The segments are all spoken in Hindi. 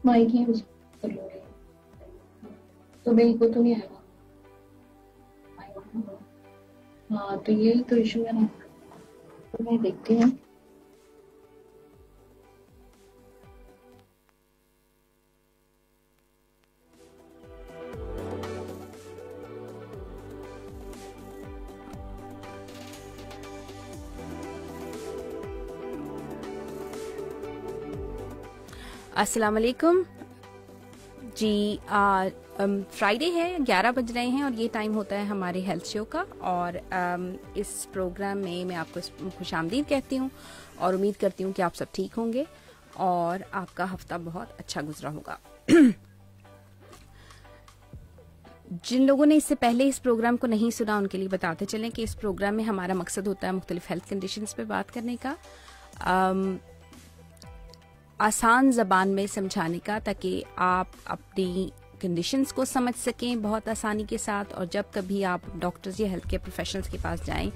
माइक ही यूज कर लूंगी। तो मेरे को तो नहीं आएगा। हाँ, तो यही तो इशू है ना। तो मैं देखती हूँ। अस्सलाम वालेकुम जी। फ्राइडे है, 11 बज रहे हैं और ये टाइम होता है हमारे हेल्थ शो का। और इस प्रोग्राम में मैं आपको खुशामदीद कहती हूँ और उम्मीद करती हूँ कि आप सब ठीक होंगे और आपका हफ्ता बहुत अच्छा गुजरा होगा। जिन लोगों ने इससे पहले इस प्रोग्राम को नहीं सुना उनके लिए बताते चलें कि इस प्रोग्राम में हमारा मकसद होता है मुख्तलिफ हेल्थ कंडीशंस पे बात करने का, आसान ज़बान में समझाने का, ताकि आप अपनी कंडीशंस को समझ सकें बहुत आसानी के साथ। और जब कभी आप डॉक्टर्स या हेल्थ केयर प्रोफेशनल्स के पास जाएं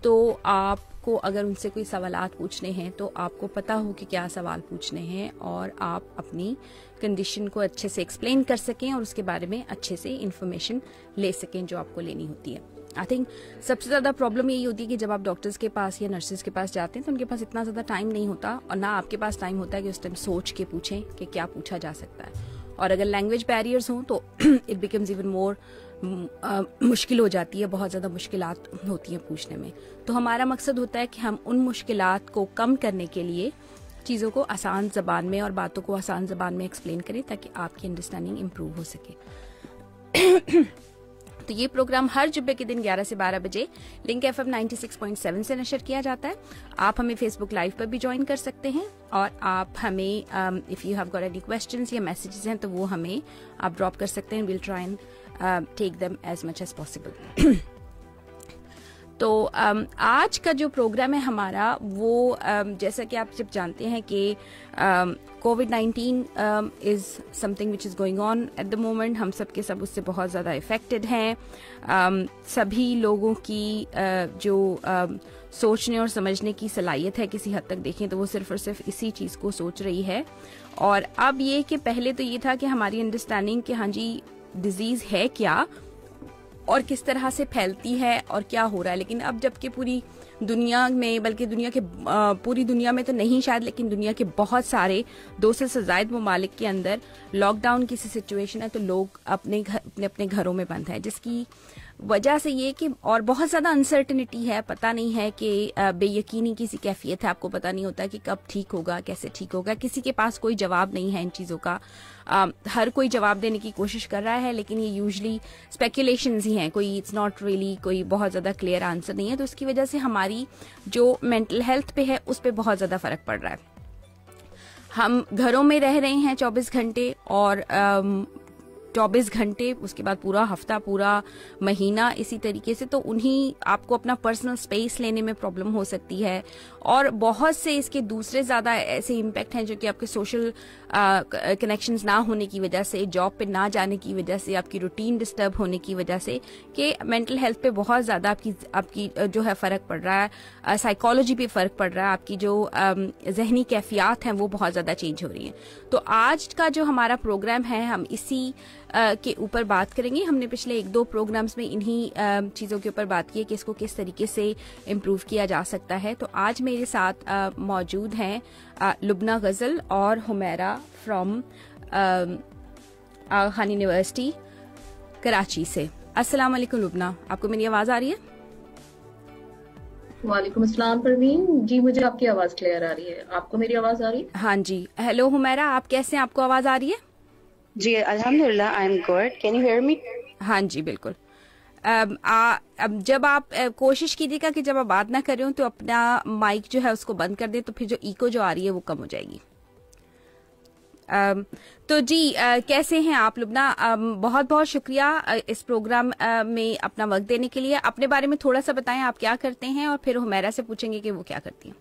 तो आपको अगर उनसे कोई सवालात पूछने हैं तो आपको पता हो कि क्या सवाल पूछने हैं और आप अपनी कंडीशन को अच्छे से एक्सप्लेन कर सकें और उसके बारे में अच्छे से इंफॉर्मेशन ले सकें जो आपको लेनी होती है। आई थिंक सबसे ज़्यादा प्रॉब्लम यही होती है कि जब आप डॉक्टर्स के पास या नर्सेज के पास जाते हैं तो उनके पास इतना ज़्यादा टाइम नहीं होता और ना आपके पास टाइम होता है कि उस टाइम सोच के पूछें कि क्या पूछा जा सकता है। और अगर लैंग्वेज बैरियर्स हों तो इट बिकम्स इवन मोर मुश्किल हो जाती है, बहुत ज़्यादा मुश्किलात होती हैं पूछने में। तो हमारा मकसद होता है कि हम उन मुश्किलात को कम करने के लिए चीज़ों को आसान ज़बान में और बातों को आसान ज़बान में एक्सप्लेन करें ताकि आपकी अंडरस्टैंडिंग इम्प्रूव हो सके। तो ये प्रोग्राम हर जुम्मे के दिन 11 से 12 बजे लिंक FM 96.7 से नशर किया जाता है। आप हमें फेसबुक लाइव पर भी ज्वाइन कर सकते हैं और आप हमें if you have got any questions या मैसेजेस हैं तो वो हमें आप ड्रॉप कर सकते हैं। Will try and take them as much as possible. तो आज का जो प्रोग्राम है हमारा वो जैसा कि आप जब जानते हैं कि COVID-19 is something which is going on at the moment. हम सब के सब उससे बहुत ज़्यादा इफ़ेक्टेड हैं। सभी लोगों की जो सोचने और समझने की सलाहियत है किसी हद तक देखें तो वो सिर्फ और सिर्फ इसी चीज़ को सोच रही है। और अब ये कि पहले तो ये था कि हमारी अंडरस्टैंडिंग कि हाँ जी डिजीज़ है क्या और किस तरह से फैलती है और क्या हो रहा है, लेकिन अब जबकि पूरी दुनिया में, बल्कि दुनिया के पूरी दुनिया में तो नहीं शायद, लेकिन दुनिया के बहुत सारे 200 से ज़ायद ममालिक के अंदर लॉकडाउन की सिचुएशन है तो लोग अपने घरों में बंद हैं, जिसकी वजह से ये कि और बहुत ज़्यादा अनसर्टनिटी है, पता नहीं है कि बेयकीनी किसी कैफियत है, आपको पता नहीं होता कि कब ठीक होगा, कैसे ठीक होगा, किसी के पास कोई जवाब नहीं है इन चीज़ों का। हर कोई जवाब देने की कोशिश कर रहा है लेकिन ये यूजली स्पेकुलेशंस ही हैं, कोई इट्स नॉट रियली कोई बहुत ज़्यादा क्लियर आंसर नहीं है। तो उसकी वजह से हमारी जो मेंटल हेल्थ पे है उस पर बहुत ज़्यादा फ़र्क पड़ रहा है। हम घरों में रह रहे हैं 24 घंटे और 24 घंटे उसके बाद पूरा हफ्ता पूरा महीना इसी तरीके से, तो उन्हीं आपको अपना पर्सनल स्पेस लेने में प्रॉब्लम हो सकती है। और बहुत से इसके दूसरे ज़्यादा ऐसे इम्पैक्ट हैं जो कि आपके सोशल कनेक्शंस ना होने की वजह से, जॉब पे ना जाने की वजह से, आपकी रूटीन डिस्टर्ब होने की वजह से, कि मेंटल हेल्थ पे बहुत ज़्यादा आपकी जो है फ़र्क पड़ रहा है, साइकोलॉजी पे फ़र्क पड़ रहा है, आपकी जो जहनी कैफियत हैं वो बहुत ज़्यादा चेंज हो रही हैं। तो आज का जो हमारा प्रोग्राम है हम इसी के ऊपर बात करेंगे। हमने पिछले 1-2 प्रोग्राम्स में इन्हीं चीज़ों के ऊपर बात की है कि इसको किस तरीके से इम्प्रूव किया जा सकता है। तो आज मेरे साथ मौजूद हैं लुबना गज़ल और हुमैरा फ्रॉम आगा खान यूनिवर्सिटी कराची से। अस्सलाम वालेकुम लुबना, आपको मेरी आवाज़ आ रही है? वालेकुम अस्सलाम परवीन जी, मुझे आपकी आवाज़ क्लियर आ रही है। आपको मेरी आवाज़ आ रही है? हाँ जी। हेलो हुमैरा, आप कैसे हैं? आपको आवाज़ आ रही है? जी अल्हम्दुलिल्लाह, I am good. Can you hear me? हाँ जी बिल्कुल। अब जब आप कोशिश कीजिएगा कि जब आप बात ना कर रहे हो तो अपना माइक जो है उसको बंद कर दे, तो फिर जो इको जो आ रही है वो कम हो जाएगी। तो जी कैसे हैं आप लुबना? बहुत बहुत शुक्रिया इस प्रोग्राम में अपना वक्त देने के लिए। अपने बारे में थोड़ा सा बताएं, आप क्या करते हैं, और फिर हुमैरा से पूछेंगे कि वो क्या करती हैं।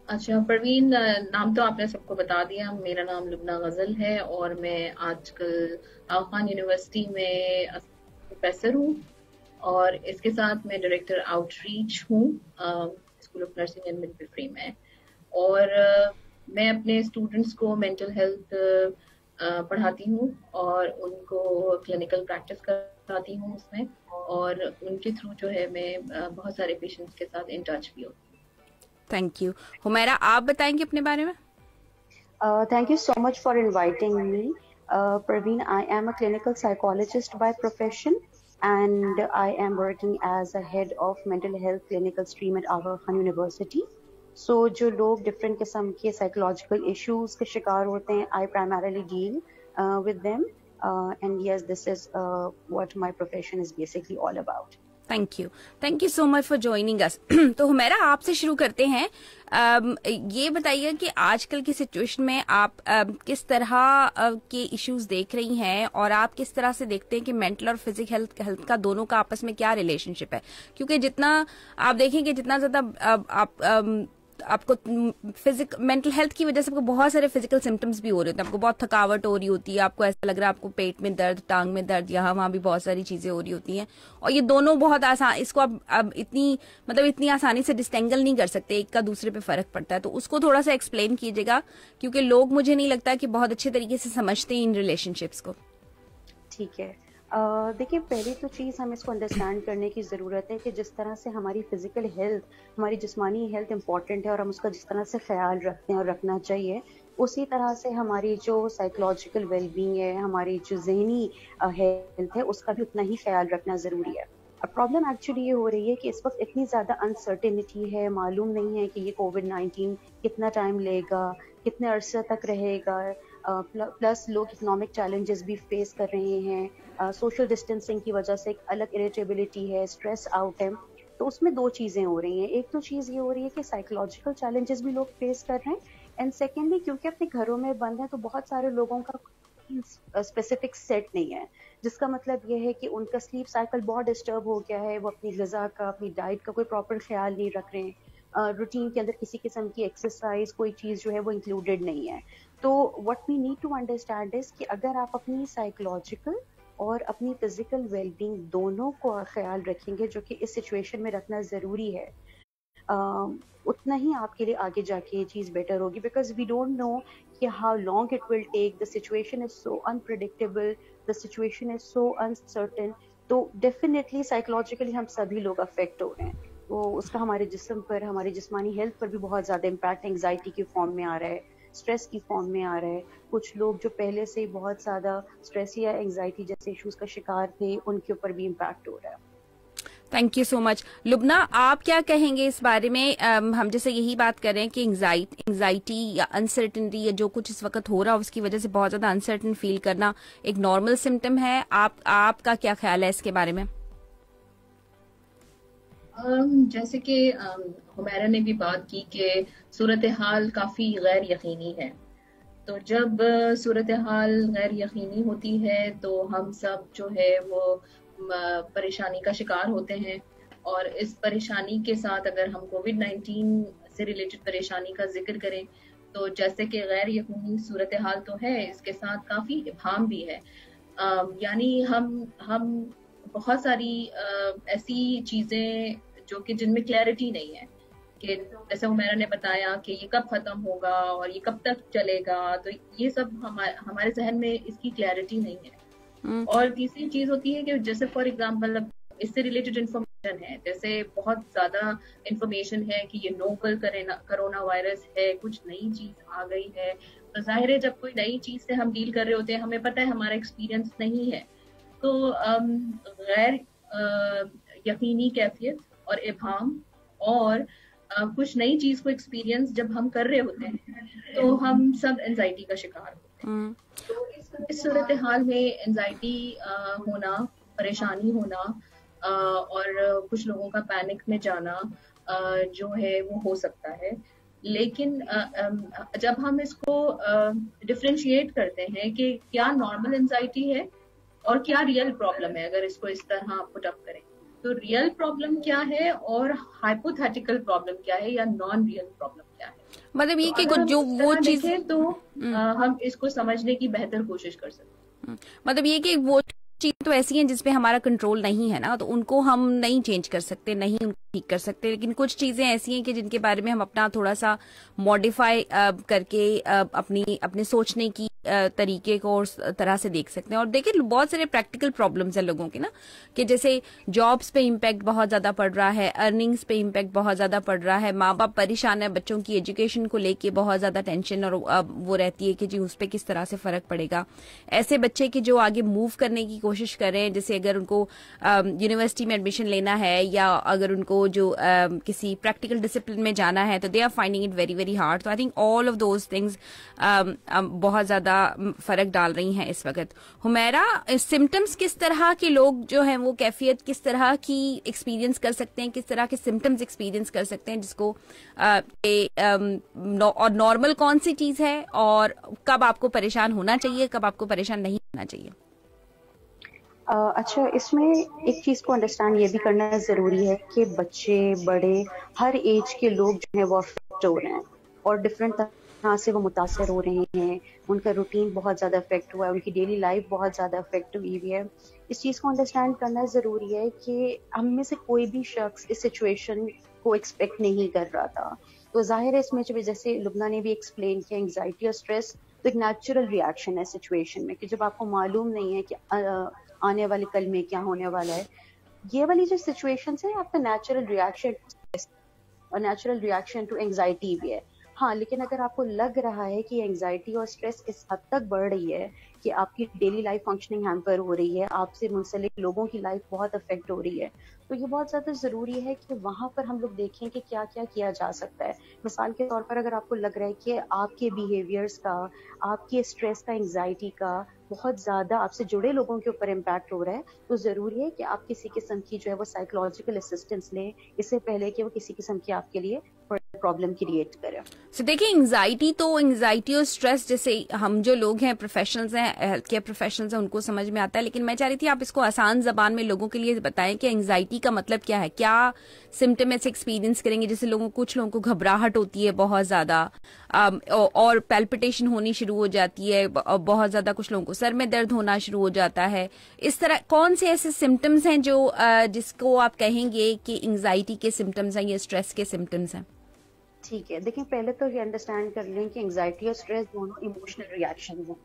अच्छा परवीन, नाम तो आपने सबको बता दिया। मेरा नाम लुबना गज़ल है और मैं आजकल आगा खान यूनिवर्सिटी में प्रोफेसर हूँ और इसके साथ मैं डायरेक्टर आउटरीच हूँ school of nursing and midwifery में। और मैं अपने स्टूडेंट्स को मेंटल हेल्थ पढ़ाती हूँ और उनको क्लिनिकल प्रैक्टिस कराती हूँ उसमें, और उनके थ्रू जो है मैं बहुत सारे पेशेंट्स के साथ इन टच भी हूँ। Thank you. हुमैरा, आप बताएंगे अपने बारे में? Thank you so much for inviting me. Praveen, I am a clinical psychologist by profession, and I am working as a head of mental health clinical stream at Aga Khan University. So, जो लोग different किस्म के psychological issues के शिकार होते हैं, I primarily deal with them. And yes, this is what my profession is basically all about. Thank you so much for joining us. तो हुमैरा, आपसे शुरू करते हैं। ये बताइए कि आजकल की सिचुएशन में आप किस तरह के इश्यूज देख रही हैं, और आप किस तरह से देखते हैं कि मेंटल और फिजिकल हेल्थ का दोनों का आपस में क्या रिलेशनशिप है? क्योंकि जितना आप देखेंगे, जितना ज्यादा आपको मेंटल हेल्थ की वजह से आपको बहुत सारे फिजिकल सिम्टम्स भी हो रहे होते हैं। आपको बहुत थकावट हो रही होती है, आपको ऐसा लग रहा है आपको पेट में दर्द, टांग में दर्द, यहाँ वहां भी बहुत सारी चीजें हो रही होती हैं, और ये दोनों बहुत आसान, इसको आप अब इतनी आसानी से डिस्टेंगल नहीं कर सकते, एक का दूसरे पे फर्क पड़ता है। तो उसको थोड़ा सा एक्सप्लेन कीजिएगा, क्योंकि लोग, मुझे नहीं लगता कि बहुत अच्छे तरीके से समझते हैं इन रिलेशनशिप्स को। ठीक है। देखिए, पहली तो चीज़ हमें इसको अंडरस्टैंड करने की ज़रूरत है कि जिस तरह से हमारी फिजिकल हेल्थ, हमारी जिस्मानी हेल्थ इंपॉर्टेंट है और हम उसका जिस तरह से ख्याल रखते हैं और रखना चाहिए, उसी तरह से हमारी जो साइकोलॉजिकल वेलबींग है, हमारी जो जहनी हेल्थ है, उसका भी उतना ही ख्याल रखना ज़रूरी है। अब प्रॉब्लम एक्चुअली ये हो रही है कि इस वक्त इतनी ज़्यादा अनसर्टेनिटी है, मालूम नहीं है कि ये कोविड-19 कितना टाइम लेगा, कितने अरसे तक रहेगा। प्लस लोग इकोनॉमिक चैलेंजेस भी फेस कर रहे हैं, सोशल डिस्टेंसिंग की वजह से एक अलग इरिटेबिलिटी है, स्ट्रेस आउट है। तो उसमें दो चीज़ें हो रही हैं। एक तो चीज़ ये हो रही है कि साइकोलॉजिकल चैलेंजेस भी लोग फेस कर रहे हैं, एंड सेकेंडली क्योंकि अपने घरों में बंद है तो बहुत सारे लोगों का स्पेसिफिक सेट नहीं है, जिसका मतलब ये है कि उनका स्लीप साइकिल बहुत डिस्टर्ब हो गया है, वो अपनी ग़िज़ा का, अपनी डाइट का कोई प्रॉपर ख्याल नहीं रख रहे हैं, रूटीन के अंदर किसी किस्म की एक्सरसाइज, कोई चीज़ जो है वो इंक्लूडेड नहीं है। तो what we need to understand is कि अगर आप अपनी साइकोलॉजिकल और अपनी फिजिकल वेलबींग दोनों को ख्याल रखेंगे, जो कि इस सिचुएशन में रखना ज़रूरी है, उतना ही आपके लिए आगे जाके ये चीज़ बेटर होगी, बिकॉज वी डोंट नो कि how long it will take. The situation is so unpredictable, the situation is so uncertain. तो डेफिनेटली साइकोलॉजिकली हम सभी लोग अफेक्ट हो रहे हैं, वो उसका हमारे जिस्म पर, हमारी जिस्मानी हेल्थ पर भी बहुत ज़्यादा इम्पैक्ट एंग्जाइटी के फॉर्म में आ रहा है, स्ट्रेस की फॉर्म में आ रहा है। कुछ लोग जो पहले से ही बहुत ज़्यादा स्ट्रेस या एंग्जाइटी जैसे इश्यूज का शिकार थे, उनके ऊपर भी इम्पैक्ट हो रहा है। Thank you so much. Lubna, आप क्या कहेंगे इस बारे में? हम जैसे यही बात कर रहे हैं कि एंग्जाइटी या अनसर्टेनिटी या जो कुछ इस वक्त हो रहा है उसकी वजह से बहुत ज्यादा अनसर्टेन फील करना एक नॉर्मल सिम्टम है। आपका क्या ख्याल है इसके बारे में? जैसे कि हुमैरा ने भी बात की कि सूरत हाल काफ़ी गैर यकीनी है, तो जब सूरत हाल गैर यकीनी होती है तो हम सब जो है वो परेशानी का शिकार होते हैं। और इस परेशानी के साथ अगर हम कोविड-19 से रिलेटेड परेशानी का जिक्र करें, तो जैसे कि गैर यकीनी सूरत हाल तो है, इसके साथ काफ़ी इब्हाम भी है। यानी हम बहुत सारी ऐसी चीज़ें जो कि जिनमें क्लैरिटी नहीं है, कि जैसे हुमैरा ने बताया कि ये कब खत्म होगा और ये कब तक चलेगा, तो ये सब हमारे जहन में इसकी क्लैरिटी नहीं है। और तीसरी चीज होती है कि जैसे फॉर एग्जांपल इससे रिलेटेड इंफॉर्मेशन है, जैसे बहुत ज्यादा इंफॉर्मेशन है कि ये नोवल कोरोना वायरस है, कुछ नई चीज आ गई है। तो जाहिर है जब कोई नई चीज से हम डील कर रहे होते हैं, हमें पता है हमारा एक्सपीरियंस नहीं है, तो गैर यकीनी कैफियत और इब्हाम और कुछ नई चीज को एक्सपीरियंस जब हम कर रहे होते हैं, तो हम सब एंजाइटी का शिकार होते हैं। तो इस सूरत हाल में एंजाइटी होना, परेशानी होना और कुछ लोगों का पैनिक में जाना जो है वो हो सकता है। लेकिन जब हम इसको डिफरेंशिएट करते हैं कि क्या नॉर्मल एंजाइटी है और क्या रियल प्रॉब्लम है, अगर इसको इस तरह पुट अप करें, तो रियल प्रॉब्लम क्या है और हाइपोथेटिकल प्रॉब्लम क्या है या नॉन रियल प्रॉब्लम क्या है। मतलब ये कि जो वो चीज तो हम इसको समझने की बेहतर कोशिश कर सकते हैं। मतलब ये कि वो चीजें तो ऐसी हैं जिसपे हमारा कंट्रोल नहीं है ना, तो उनको हम नहीं चेंज कर सकते, नहीं उनको ठीक कर सकते, लेकिन कुछ चीजें ऐसी हैं कि जिनके बारे में हम अपना थोड़ा सा मॉडिफाई करके अपने सोचने की तरीके को और तरह से देख सकते हैं। और देखिए बहुत सारे प्रैक्टिकल प्रॉब्लम्स हैं लोगों के ना, कि जैसे जॉब्स पे इम्पैक्ट बहुत ज्यादा पड़ रहा है, अर्निंग्स पे इम्पैक्ट बहुत ज्यादा पड़ रहा है, माँ बाप परेशान है, बच्चों की एजुकेशन को लेके बहुत ज्यादा टेंशन और वो रहती है कि जी उस पर किस तरह से फर्क पड़ेगा। ऐसे बच्चे के जो आगे मूव करने की कोशिश कर रहे हैं, जैसे अगर उनको यूनिवर्सिटी में एडमिशन लेना है या अगर उनको जो किसी प्रैक्टिकल डिसिप्लिन में जाना है, तो they are finding it very very hard. तो I think all of those things बहुत ज्यादा फर्क डाल रही हैं इस वक्त। हुमैरा, सिम्टम्स किस तरह के लोग जो हैं वो कैफियत किस तरह की एक्सपीरियंस कर सकते हैं, किस तरह के सिम्टम्स एक्सपीरियंस कर सकते हैं, जिसको और नॉर्मल कौन सी चीज है और कब आपको परेशान होना चाहिए, कब आपको परेशान नहीं होना चाहिए? अच्छा, इसमें एक चीज़ को अंडरस्टैंड ये भी करना ज़रूरी है कि बच्चे बड़े हर एज के लोग जो हैं वो अफेक्ट हो रहे हैं और डिफरेंट तरह से वो मुतासर हो रहे हैं। उनका रूटीन बहुत ज़्यादा अफेक्ट हुआ है, उनकी डेली लाइफ बहुत ज़्यादा अफेक्ट हुई हुई है। इस चीज़ को अंडरस्टैंड करना ज़रूरी है कि हम में से कोई भी शख्स इस सिचुएशन को एक्सपेक्ट नहीं कर रहा था। तो जाहिर है इसमें जैसे लुबना ने भी एक्सप्लेन किया, एंग्जाइटी और स्ट्रेस तो एक नेचुरल रिएक्शन है सिचुएशन में, कि जब आपको मालूम नहीं है कि आने वाले कल में क्या होने वाला है, ये वाली जो सिचुएशन है आपका नेचुरल रिएक्शन और नेचुरल रिएक्शन टू एंग्जाइटी भी है। हाँ, लेकिन अगर आपको लग रहा है कि एंग्जाइटी और स्ट्रेस इस हद तक बढ़ रही है कि आपकी डेली लाइफ फंक्शनिंग हैम्पर हो रही है, आपसे मुंसलिक लोगों की लाइफ बहुत अफेक्ट हो रही है, तो ये बहुत ज़्यादा ज़रूरी है कि वहाँ पर हम लोग देखें कि क्या क्या किया जा सकता है। मिसाल के तौर पर अगर आपको लग रहा है कि आपके बिहेवियर्स का, आपके स्ट्रेस का, एंग्जाइटी का बहुत ज़्यादा आपसे जुड़े लोगों के ऊपर इम्पैक्ट हो रहा है, तो ज़रूरी है कि आप किसी किस्म की जो है वो साइकोलॉजिकल असिस्टेंस लें, इससे पहले कि वो किसी किस्म की आपके लिए प्रॉब्लम क्रिएट करे। So, देखिए एंग्जाइटी और स्ट्रेस, जैसे हम जो लोग हैं प्रोफेशनल्स हैं, हेल्थ केयर प्रोफेशनल्स हैं, उनको समझ में आता है, लेकिन मैं चाह रही थी आप इसको आसान जबान में लोगों के लिए बताएं कि एंग्जाइटी का मतलब क्या है, क्या सिम्टम ऐसे एक्सपीरियंस करेंगे। जैसे कुछ लोगों को घबराहट होती है बहुत ज्यादा, और पैल्पिटेशन होनी शुरू हो जाती है बहुत ज्यादा, कुछ लोगों को सर में दर्द होना शुरू हो जाता है। इस तरह कौन से ऐसे सिम्टम्स हैं जो जिसको आप कहेंगे कि एंग्जाइटी के सिम्टम्स हैं या स्ट्रेस के सिम्टम्स हैं? ठीक है, देखिए पहले तो ये अंडरस्टैंड कर लें कि एंग्जाइटी और स्ट्रेस दोनों इमोशनल रिएक्शंस हैं।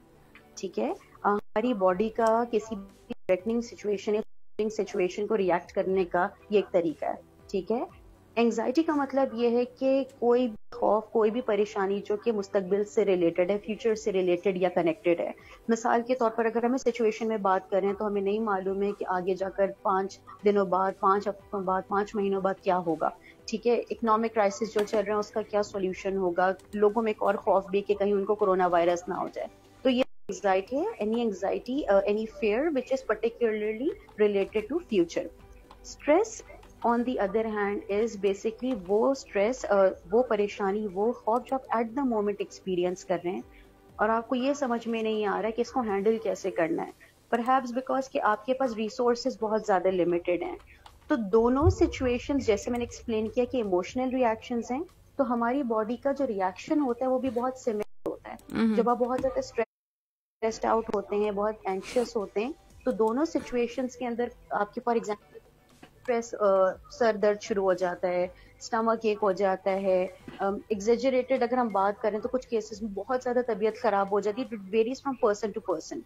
ठीक है, हमारी बॉडी का किसी भी थ्रेटनिंग सिचुएशन या सिचुएशन को रिएक्ट करने का ये एक तरीका है। ठीक है, एंग्जाइटी का मतलब ये है कि कोई भी खौफ, कोई भी परेशानी जो कि मुस्तकबिल से रिलेटेड है, फ्यूचर से रिलेटेड या कनेक्टेड है। मिसाल के तौर पर अगर हमें सिचुएशन में बात करें तो हमें नहीं मालूम है कि आगे जाकर 5 दिनों बाद, 5 हफ्तों बाद, 5 महीनों बाद क्या होगा। ठीक है, इकोनॉमिक क्राइसिस जो चल रहा है उसका क्या सॉल्यूशन होगा, लोगों में एक और खौफ भी कि कहीं उनको कोरोना वायरस ना हो जाए। तो ये एंग्जाइटी है, any fear which is particularly related to future. Stress on the other hand is basically वो स्ट्रेस, वो परेशानी, वो खौफ जो आप एट द मोमेंट एक्सपीरियंस कर रहे हैं और आपको ये समझ में नहीं आ रहा है कि इसको हैंडल कैसे करना है, परहैप्स बिकॉज कि आपके पास रिसोर्सेज बहुत ज्यादा लिमिटेड हैं। तो दोनों सिचुएशंस, जैसे मैंने एक्सप्लेन किया कि इमोशनल रिएक्शंस हैं, तो हमारी बॉडी का जो रिएक्शन होता है वो भी बहुत सिमिलर होता है। जब आप बहुत ज्यादा स्ट्रेस्ड आउट होते हैं, बहुत एंग्शियस होते हैं, तो दोनों सिचुएशंस के अंदर आपके फॉर एग्जाम्पल स्ट्रेस, सर दर्द शुरू हो जाता है, स्टमक एक हो जाता है। एग्जेजरेटेड अगर हम बात करें तो कुछ केसेस में बहुत ज्यादा तबीयत खराब हो जाती है। It varies from person to person.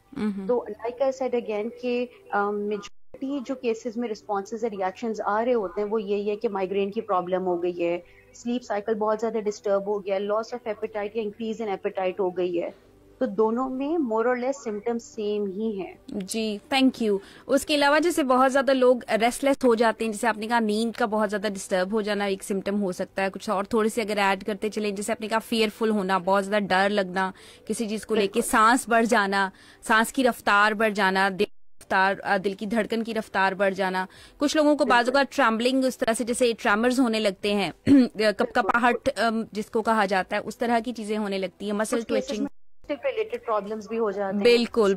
तो लाइक आई सेड अगेन कि मेजॉरिटी जो केसेस में रिस्पॉन्सेज रिएक्शंस आ रहे होते हैं वो यही है कि माइग्रेन की प्रॉब्लम हो गई है, स्लीप साइकिल बहुत ज्यादा डिस्टर्ब हो गया, लॉस ऑफ एपेटाइट या इंक्रीज इन एपेटाइट हो गई है। तो दोनों में मोर और लेस सिम्टम्स सेम ही हैं। जी, थैंक यू। उसके अलावा जैसे बहुत ज्यादा लोग रेस्टलेस हो जाते हैं, जैसे आपने कहा नींद का बहुत ज्यादा डिस्टर्ब हो जाना एक सिम्टम हो सकता है। कुछ और थोड़े से अगर ऐड करते चले, जैसे आपने कहा फियरफुल होना, बहुत ज्यादा डर लगना किसी चीज को लेके, सांस बढ़ जाना, सांस की रफ्तार बढ़ जाना, दिल की धड़कन की रफ्तार बढ़ जाना। कुछ लोगों को बाजू का ट्रैम्बलिंग, उस तरह से जैसे ट्रेमर्स होने लगते हैं, कपकपाहट जिसको कहा जाता है, उस तरह की चीजें होने लगती है, मसल ट्विचिंग रिलेटेड प्रॉब्लम्स भी हो जाते हैं, बिल्कुल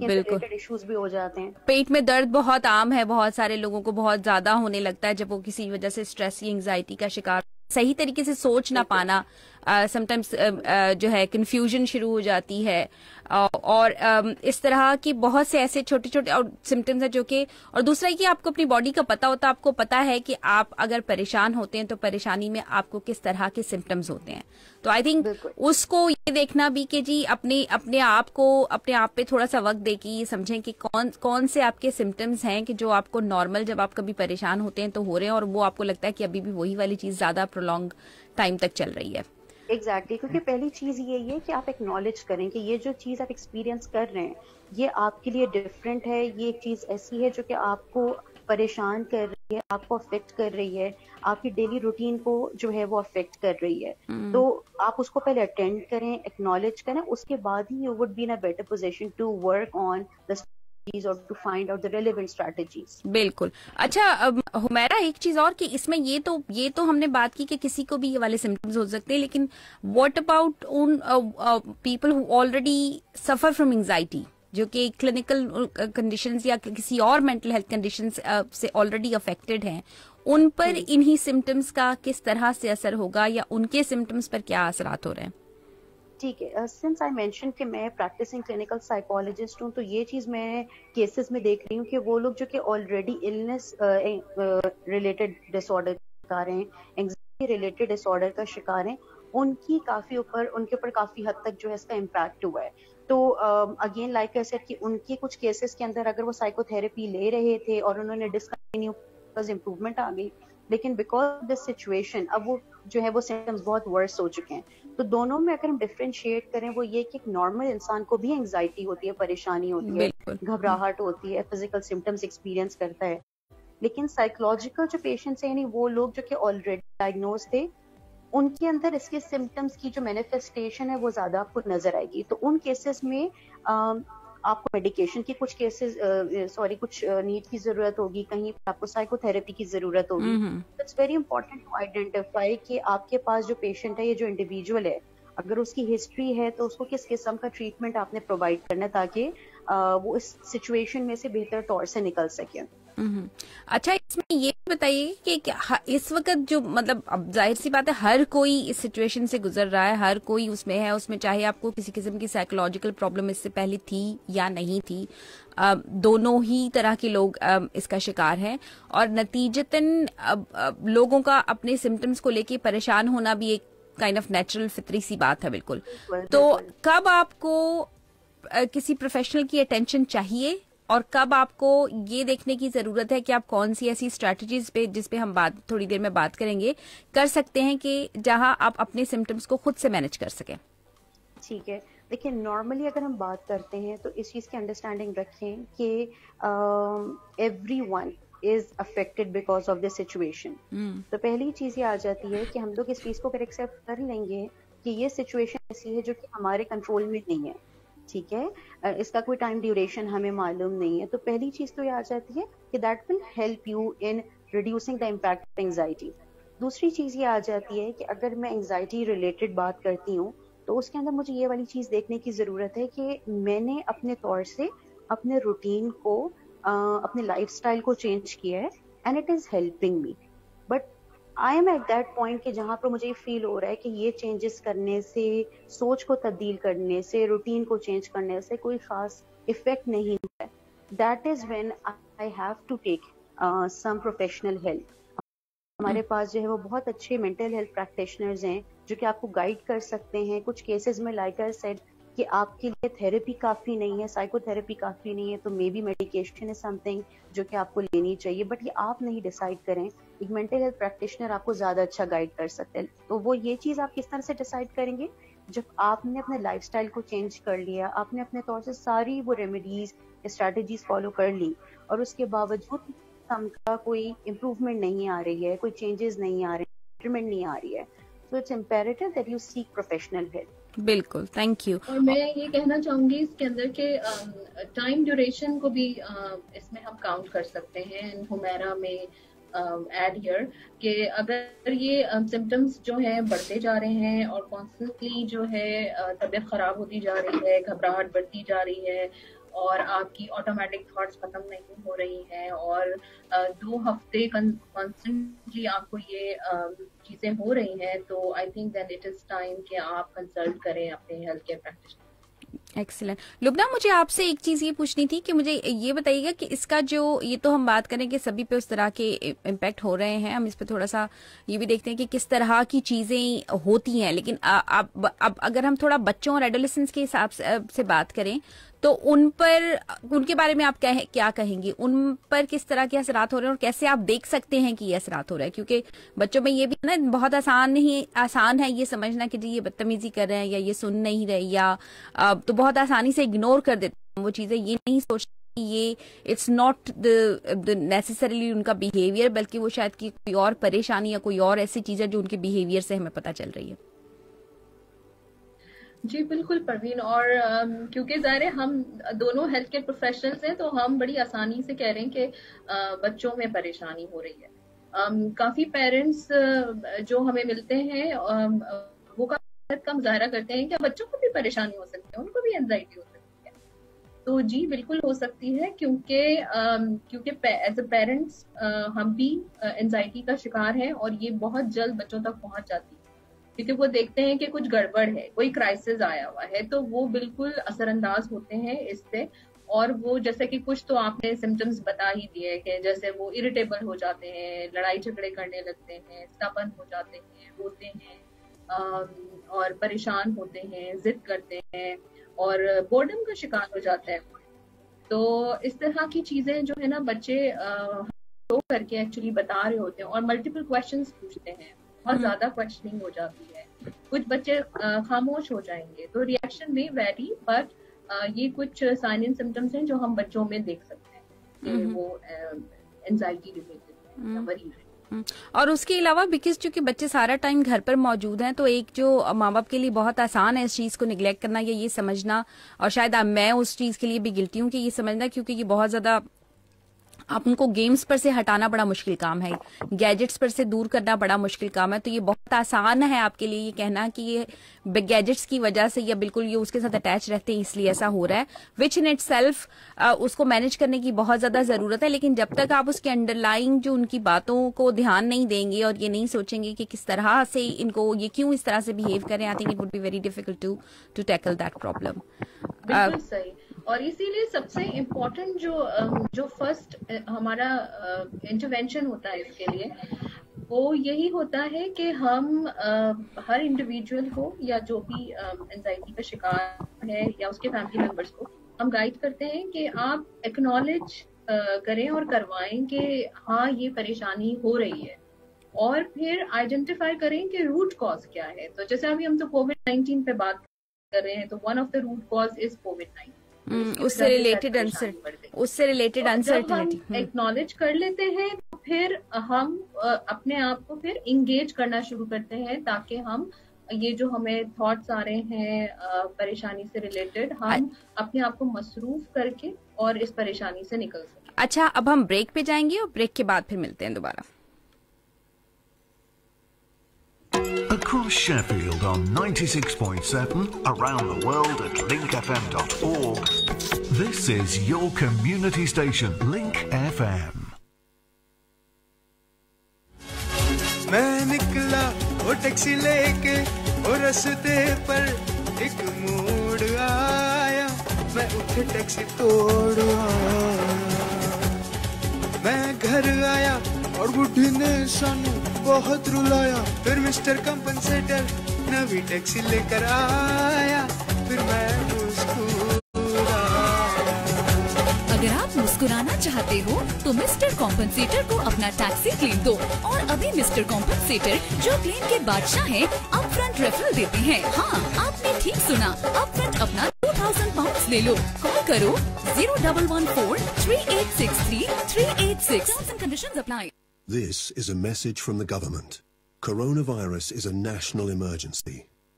इश्यूज भी हो जाते हैं। पेट में दर्द बहुत आम है, बहुत सारे लोगों को बहुत ज्यादा होने लगता है जब वो किसी वजह से स्ट्रेस या एंग्जाइटी का शिकार। सही तरीके से सोच ना पाना, समटाइम्स जो है कंफ्यूजन शुरू हो जाती है, और इस तरह की बहुत से ऐसे छोटे छोटे और सिम्टम्स है जो कि, और दूसरा कि आपको अपनी बॉडी का पता होता है, आपको पता है कि आप अगर परेशान होते हैं तो परेशानी में आपको किस तरह के सिम्टम्स होते हैं। तो आई थिंक उसको ये देखना भी कि जी अपने आप को अपने आप पे थोड़ा सा वक्त दे के ये समझें कि कौन से आपके सिम्टम्स हैं कि जो आपको नॉर्मल जब आप कभी परेशान होते हैं तो हो रहे हैं, और वो आपको लगता है कि अभी भी वही वाली चीज ज्यादा प्रोलॉन्ग टाइम तक चल रही है। एग्जैक्टली क्योंकि पहली चीज ये है कि आप एक्नॉलेज करें कि ये जो चीज आप एक्सपीरियंस कर रहे हैं ये आपके लिए डिफरेंट है, ये एक चीज ऐसी है जो कि आपको परेशान कर रही है, आपको अफेक्ट कर रही है, आपकी डेली रूटीन को जो है वो अफेक्ट कर रही है। तो आप उसको पहले अटेंड करें, एक्नॉलेज करें, उसके बाद ही you would be in a better position to work on the और to find out the relevant strategies. बिल्कुल। अच्छा हुमैरा, एक चीज और कि इसमें ये तो हमने बात की कि किसी को भी ये वाले सिम्टम्स हो सकते हैं, लेकिन व्हाट अबाउट उन people who already suffer from anxiety, जो कि क्लिनिकल कंडीशंस या किसी और मेंटल हेल्थ कंडीशंस से ऑलरेडी अफेक्टेड हैं, उन पर इन्हीं सिम्टम्स का किस तरह से असर होगा या उनके सिम्टम्स पर क्या असरात हो रहे हैं? ठीक है, सिंस आई मेंशन कि मैं प्रैक्टिसिंग क्लिनिकल साइकोलॉजिस्ट हूँ, तो ये चीज मैं केसेस में देख रही हूँ कि वो लोग जो कि ऑलरेडी इलनेस रिलेटेड डिसऑर्डर का शिकार हैं, एंग्जाइटी रिलेटेड डिसऑर्डर का शिकार हैं, उनके ऊपर काफी हद तक जो है इसका इम्पैक्ट हुआ है। तो अगेन लाइक आई सेड कि उनके कुछ केसेस के अंदर अगर वो साइकोथेरेपी ले रहे थे और उन्होंने डिसकंटिन्यू, इम्प्रूवमेंट आ गई, लेकिन बिकॉज दिस सिचुएशन अब वो जो है वो सिम्टम्स बहुत वर्स हो चुके हैं। तो दोनों में अगर हम डिफरेंशिएट करें वो ये कि एक नॉर्मल इंसान को भी एंग्जाइटी होती है, परेशानी होती है, घबराहट होती है, फिजिकल सिम्टम्स एक्सपीरियंस करता है, लेकिन साइकोलॉजिकल जो पेशेंट्स हैं, यानी वो लोग जो कि ऑलरेडी डायग्नोज थे, उनके अंदर इसके सिम्टम्स की जो मैनिफेस्टेशन है वो ज्यादा आपको नजर आएगी। तो उन केसेस में आपको मेडिकेशन की कुछ नीड की जरूरत होगी, कहीं आपको साइकोथेरेपी की जरूरत होगी। It's very important to identify कि आपके पास जो पेशेंट है, ये जो इंडिविजुअल है, अगर उसकी हिस्ट्री है तो उसको किस किस्म का ट्रीटमेंट आपने प्रोवाइड करना है ताकि वो इस सिचुएशन में से बेहतर तौर से निकल सके। अच्छा, इसमें ये बताइए कि इस वक्त जो मतलब अब जाहिर सी बात है हर कोई इस सिचुएशन से गुजर रहा है, हर कोई उसमें है, उसमें चाहे आपको किसी किस्म की साइकोलॉजिकल प्रॉब्लम इससे पहले थी या नहीं थी, दोनों ही तरह के लोग इसका शिकार हैं, और नतीजतन लोगों का अपने सिम्टम्स को लेके परेशान होना भी एक काइंड ऑफ नेचुरल फितरी सी बात है। बिल्कुल। तो कब आपको किसी प्रोफेशनल की अटेंशन चाहिए और कब आपको ये देखने की जरूरत है कि आप कौन सी ऐसी स्ट्रेटजीज पे, जिसपे हम थोड़ी देर में बात करेंगे, कर सकते हैं कि जहां आप अपने सिम्टम्स को खुद से मैनेज कर सकें? ठीक है, देखिए नॉर्मली अगर हम बात करते हैं तो इस चीज की अंडरस्टैंडिंग रखें कि everyone is affected because of this situation. तो पहली चीज ये आ जाती है कि हम लोग इस चीज को अगर एक्सेप्ट कर लेंगे कि ये सिचुएशन ऐसी है जो कि हमारे कंट्रोल में नहीं है, ठीक है, इसका कोई टाइम ड्यूरेशन हमें मालूम नहीं है, तो पहली चीज तो ये आ जाती है कि that will help you in reducing the impact of anxiety. दूसरी चीज ये आ जाती है कि अगर मैं एंजाइटी रिलेटेड बात करती हूँ तो उसके अंदर मुझे ये वाली चीज देखने की जरूरत है कि मैंने अपने तौर से अपने रूटीन को, अपने लाइफस्टाइल को चेंज किया है, and it is helping me. But I am at that point कि जहाँ पर मुझे फील हो रहा है कि ये चेंजेस करने से, सोच को तब्दील करने से, रूटीन को चेंज करने से कोई खास इफेक्ट नहीं है, that is when I have to take some professional help. हमारे पास जो है वो बहुत अच्छे मेंटल हेल्थ प्रैक्टिशनर्स हैं जो कि आपको गाइड कर सकते हैं। कुछ केसेस में लाइक आई सेड कि आपके लिए थेरेपी काफी नहीं है, साइकोथेरेपी काफी नहीं है, तो may be medication is something जो कि आपको लेनी चाहिए, बट ये आप नहीं डिसाइड करें, एक मेंटल हेल्थ प्रैक्टिशनर आपको ज्यादा अच्छा गाइड कर सकते हैं। तो वो ये चीज आप किस तरह से डिसाइड करेंगे, जब आपने अपने लाइफस्टाइल को चेंज कर लिया, आपने अपने तौर से सारी वो रेमेडीज, स्ट्रैटेजीज फॉलो कर ली, और उसके बावजूद का कोई इम्प्रूवमेंट नहीं आ रही है, कोई चेंजेस नहीं आ रहे, बेटरमेंट नहीं आ रही है, तो it's imperative that you seek professional help. बिल्कुल, थैंक यू। और मैं ये कहना चाहूंगी इसके अंदर के टाइम ड्यूरेशन को भी इसमें हम काउंट कर सकते हैं। हुमैरा में एड हियर कि अगर ये सिम्टम्स जो है बढ़ते जा रहे हैं और कॉन्स्टेंटली जो है तबीयत खराब होती जा रही है, घबराहट बढ़ती जा रही है, और आपकी ऑटोमेटिक थॉट्स खत्म नहीं हो रही हैं और 2 हफ्ते कॉन्स्टेंटली आपको ये चीजें हो रही हैं, तो I think then it is time कि आप कंसल्ट करें अपने health care practitioner. Excellent. Lubna, मुझे आपसे एक चीज ये पूछनी थी कि मुझे ये बताइएगा कि इसका जो, ये तो हम बात करें कि सभी पे उस तरह के इम्पैक्ट हो रहे हैं, हम इस पे थोड़ा सा ये भी देखते हैं कि किस तरह की चीजें होती हैं, लेकिन अब अगर हम थोड़ा बच्चों और एडोलेसेंस के हिसाब से बात करें तो उन पर, उनके बारे में आप क्या कहेंगी, उन पर किस तरह के असरात हो रहे हैं और कैसे आप देख सकते हैं कि ये असरात हो रहा है? क्योंकि बच्चों में ये भी ना बहुत आसान है ये समझना कि जी ये बदतमीजी कर रहे हैं या ये सुन नहीं रहे, या तो बहुत आसानी से इग्नोर कर देते हैं वो चीजें, ये नहीं सोचते कि ये इट्स नॉट द नेसेसरीली उनका बिहेवियर, बल्कि वो शायद की कोई और परेशानी या कोई और ऐसी चीज है जो उनके बिहेवियर से हमें पता चल रही है। जी बिल्कुल परवीन, और क्योंकि ज़ाहिर है हम दोनों हेल्थ केयर प्रोफेशनल्स हैं तो हम बड़ी आसानी से कह रहे हैं कि बच्चों में परेशानी हो रही है। काफी पेरेंट्स जो हमें मिलते हैं वो काफी हद का मुजाहरा करते हैं कि बच्चों को भी परेशानी हो सकती है, उनको भी एंजाइटी हो सकती है। तो जी बिल्कुल हो सकती है, क्योंकि एज अ पेरेंट्स हम भी एंजाइटी का शिकार हैं और ये बहुत जल्द बच्चों तक पहुंच जाती है, क्योंकि वो देखते हैं कि कुछ गड़बड़ है, कोई क्राइसिस आया हुआ है, तो वो बिल्कुल असरअंदाज होते हैं इससे। और वो जैसे कि कुछ तो आपने सिम्टम्स बता ही दिए कि जैसे वो इरिटेबल हो जाते हैं, लड़ाई झगड़े करने लगते हैं, स्टबर्न हो जाते हैं, रोते हैं और परेशान होते हैं, जिद करते हैं और बोर्डम का शिकार हो जाता है। तो इस तरह की चीजें जो है ना बच्चे शो करके एक्चुअली बता रहे होते हैं और मल्टीपल क्वेश्चंस पूछते हैं, बहुत ज्यादा क्वेश्चनिंग हो जाती है, कुछ बच्चे खामोश हो जाएंगे, तो रिएक्शन में वेरी, बट ये कुछ साइन एंड सिम्टम्स हैं जो हम बच्चों में देख सकते हैं कि वो एंजाइटी रिलेटेड है, वरी है। और उसके अलावा बिकॉज चूंकि बच्चे सारा टाइम घर पर मौजूद हैं, तो एक जो माँ बाप के लिए बहुत आसान है इस चीज को निगलेक्ट करना या ये समझना, और शायद मैं उस चीज के लिए भी गिल्टी हूँ कि ये समझना, क्योंकि ये बहुत ज्यादा आप उनको गेम्स पर से हटाना बड़ा मुश्किल काम है, गैजेट्स पर से दूर करना बड़ा मुश्किल काम है। तो ये बहुत आसान है आपके लिए ये कहना कि ये गैजेट्स की वजह से या बिल्कुल ये उसके साथ अटैच रहते हैं इसलिए ऐसा हो रहा है, विच इन इट सेल्फ उसको मैनेज करने की बहुत ज्यादा जरूरत है। लेकिन जब तक आप उसके अंडरलाइंग जो उनकी बातों को ध्यान नहीं देंगे और ये नहीं सोचेंगे कि किस तरह से इनको ये क्यों इस तरह से बिहेव करें, I think it would be very difficult to tackle that problem. बिल्कुल सही। और इसीलिए सबसे इम्पोर्टेंट जो फर्स्ट हमारा इंटरवेंशन होता है इसके लिए, वो यही होता है कि हम हर इंडिविजुअल को या जो भी एंजाइटी का शिकार है या उसके फैमिली मेंबर्स को हम गाइड करते हैं कि आप एक्नॉलेज करें और करवाएं कि हाँ ये परेशानी हो रही है, और फिर आइडेंटिफाई करें कि रूट कॉज क्या है। तो जैसे अभी हम तो कोविड-19 पे बात कर रहे हैं, तो one of the root cause is कोविड-19, उससे रिलेटेड अनसर्टेनिटी एक्नॉलेज कर लेते हैं, तो फिर हम अपने आप को फिर इंगेज करना शुरू करते हैं, ताकि हम ये जो हमें थॉट्स आ रहे हैं परेशानी से रिलेटेड, हम अपने आप को मसरूफ करके और इस परेशानी से निकल सकें। अच्छा, अब हम ब्रेक पे जाएंगे और ब्रेक के बाद फिर मिलते हैं दोबारा। Across Sheffield on 96.7, around the world at linkfm.org. This is your community station, Link FM. मैं निकला वो टैक्सी लेके, और रास्ते पर एक मोड़ आया, मैं उठे टैक्सी तोड़ आया। मैं घर आया और बुढ़ी ने सानू बहुत रुलाया, फिर मिस्टर कंपनसेटर नवी टैक्सी लेकर आया, फिर मैं मुस्कुराया। अगर आप मुस्कुराना चाहते हो तो मिस्टर कॉम्पनसेटर को अपना टैक्सी क्लेम दो, और अभी मिस्टर कॉम्पनसेटर जो क्लेम के बादशाह हैं, अप फ्रंट रेफरल देते हैं। हाँ, आपने ठीक सुना, अप फ्रंट अपना 2000 पाउंड ले लो। कॉल करो 0114 3863 386। Terms and conditions apply. This is a message from the government. Coronavirus is a national emergency,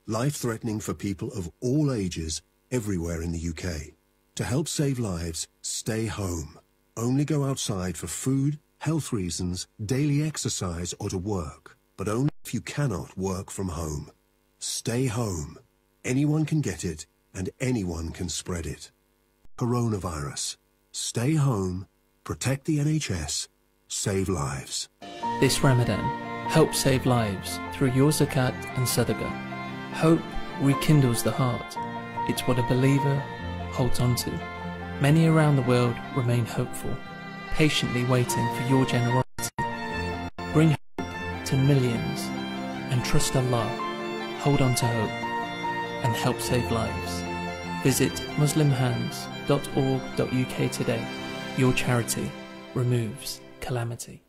life-threatening for people of all ages everywhere in the UK. To help save lives, stay home. Only go outside for food, health reasons, daily exercise or to work, but only if you cannot work from home. Stay home. Anyone can get it and anyone can spread it. coronavirus. Stay home, protect the NHS, save lives. This Ramadan, help save lives through your zakat and sadaqah. Hope rekindles the heart. It's what a believer holds on to. Many around the world remain hopeful, patiently waiting for your generosity. Bring hope to millions and trust Allah. Hold on to hope and help save lives. Visit muslimhands.org.uk today. Your charity removes calamity.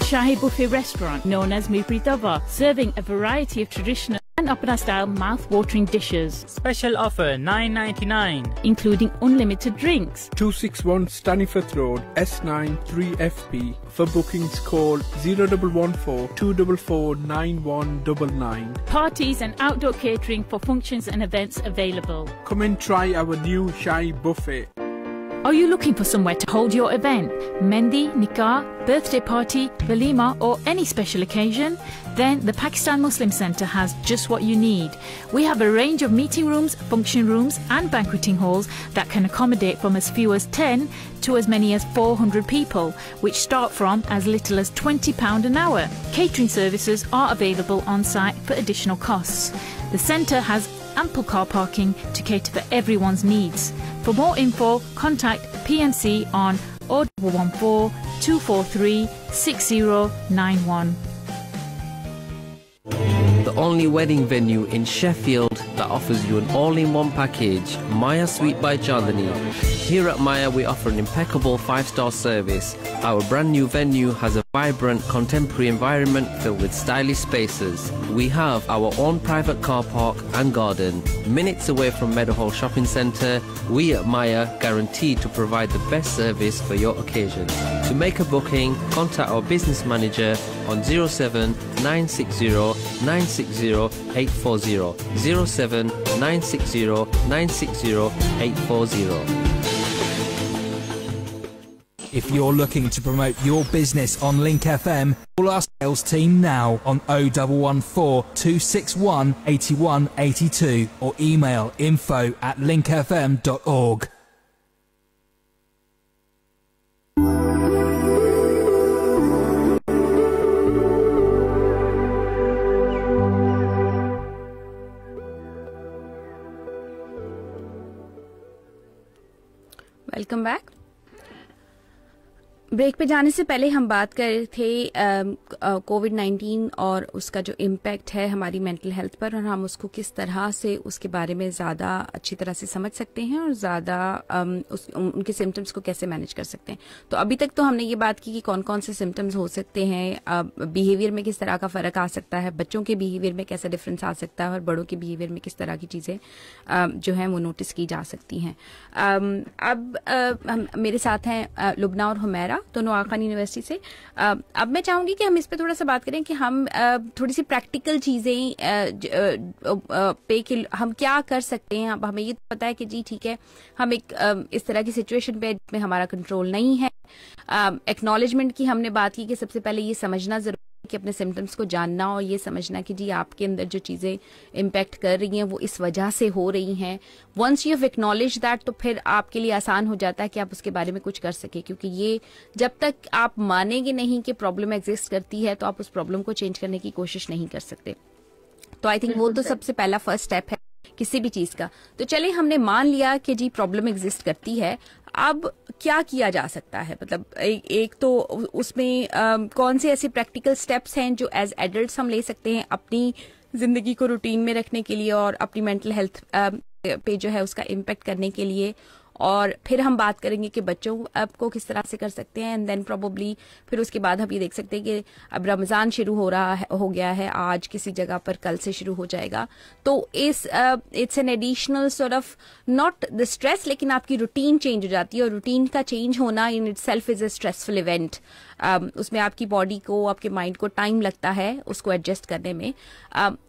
Shahi Buffet restaurant known as Mipri Tava, serving a variety of traditional and opera-style mouth-watering dishes. Special offer $9.99, including unlimited drinks. 261 Staniford Road, S9 3FP. For bookings call 0114 244 9199. Parties and outdoor catering for functions and events available. Come and try our new Shahi Buffet. Are you looking for somewhere to hold your event? Mendi, nikah, birthday party, walima or any special occasion? Then the Pakistan Muslim Centre has just what you need. We have a range of meeting rooms, function rooms and banqueting halls that can accommodate from as few as 10 to as many as 400 people, which start from as little as £20 an hour. Catering services are available on site for additional costs. The centre has ample car parking to cater for everyone's needs. For more info, contact PMC on 0114 243 6091. The only wedding venue in Sheffield that offers you an all-in-one package, Maya Suite by Chandani. Here at Maya, we offer an impeccable 5-star service. Our brand new venue has a vibrant, contemporary environment filled with stylish spaces. We have our own private car park and garden. Minutes away from Meadowhall Shopping Centre, we at Maya guarantee to provide the best service for your occasion. To make a booking, contact our business manager on 07 960 960 840, 07 960 960 840. If you're looking to promote your business on Link FM, call our sales team now on 0114 261 8182 or email info@linkfm.org. Welcome back. Break पे जाने से पहले हम बात कर रहे थे कोविड-19 और उसका जो इम्पैक्ट है हमारी मेंटल हेल्थ पर, और हम उसको किस तरह से उसके बारे में ज़्यादा अच्छी तरह से समझ सकते हैं और ज़्यादा उनके सिम्टम्स को कैसे मैनेज कर सकते हैं। तो अभी तक तो हमने ये बात की कि कौन कौन से सिम्टम्स हो सकते हैं, बिहेवियर में किस तरह का फ़र्क आ सकता है, बच्चों के बिहेवियर में कैसा डिफरेंस आ सकता है और बड़ों के बिहेवियर में किस तरह की चीज़ें जो हैं वो नोटिस की जा सकती हैं। अब मेरे साथ हैं लुबना और हुमैरा, दोनों आखान यूनिवर्सिटी से। अब मैं चाहूंगी कि हम इस पे थोड़ा सा बात करें कि हम थोड़ी सी प्रैक्टिकल चीजें पे कि हम क्या कर सकते हैं। अब हमें ये तो पता है कि जी ठीक है, हम एक इस तरह की सिचुएशन पे में हमारा कंट्रोल नहीं है। एक्नॉलेजमेंट की हमने बात की कि सबसे पहले ये समझना जरूरी कि अपने सिम्टम्स को जानना और ये समझना कि जी आपके अंदर जो चीज़ें इम्पैक्ट कर रही हैं वो इस वजह से हो रही हैं। Once you have acknowledge that, तो फिर आपके लिए आसान हो जाता है कि आप उसके बारे में कुछ कर सके, क्योंकि ये जब तक आप मानेंगे नहीं कि प्रॉब्लम एग्जिस्ट करती है तो आप उस प्रॉब्लम को चेंज करने की कोशिश नहीं कर सकते। तो आई थिंक वो तो सबसे पहला फर्स्ट स्टेप है किसी भी चीज का। तो चले, हमने मान लिया कि जी प्रॉब्लम एग्जिस्ट करती है, अब क्या किया जा सकता है? मतलब एक तो उसमें कौन से ऐसे प्रैक्टिकल स्टेप्स हैं जो एज एडल्ट्स हम ले सकते हैं अपनी जिंदगी को रूटीन में रखने के लिए और अपनी मेंटल हेल्थ पे जो है उसका इम्पैक्ट करने के लिए, और फिर हम बात करेंगे कि बच्चों को किस तरह से कर सकते हैं। एंड देन प्रोबेबली फिर उसके बाद हम ये देख सकते हैं कि अब रमज़ान शुरू हो गया है, आज किसी जगह पर कल से शुरू हो जाएगा। तो it's an additional sort of not the stress, लेकिन आपकी रूटीन चेंज हो जाती है, और रूटीन का चेंज होना in itself is a stressful event. उसमें आपकी बॉडी को, आपके माइंड को टाइम लगता है उसको एडजस्ट करने में।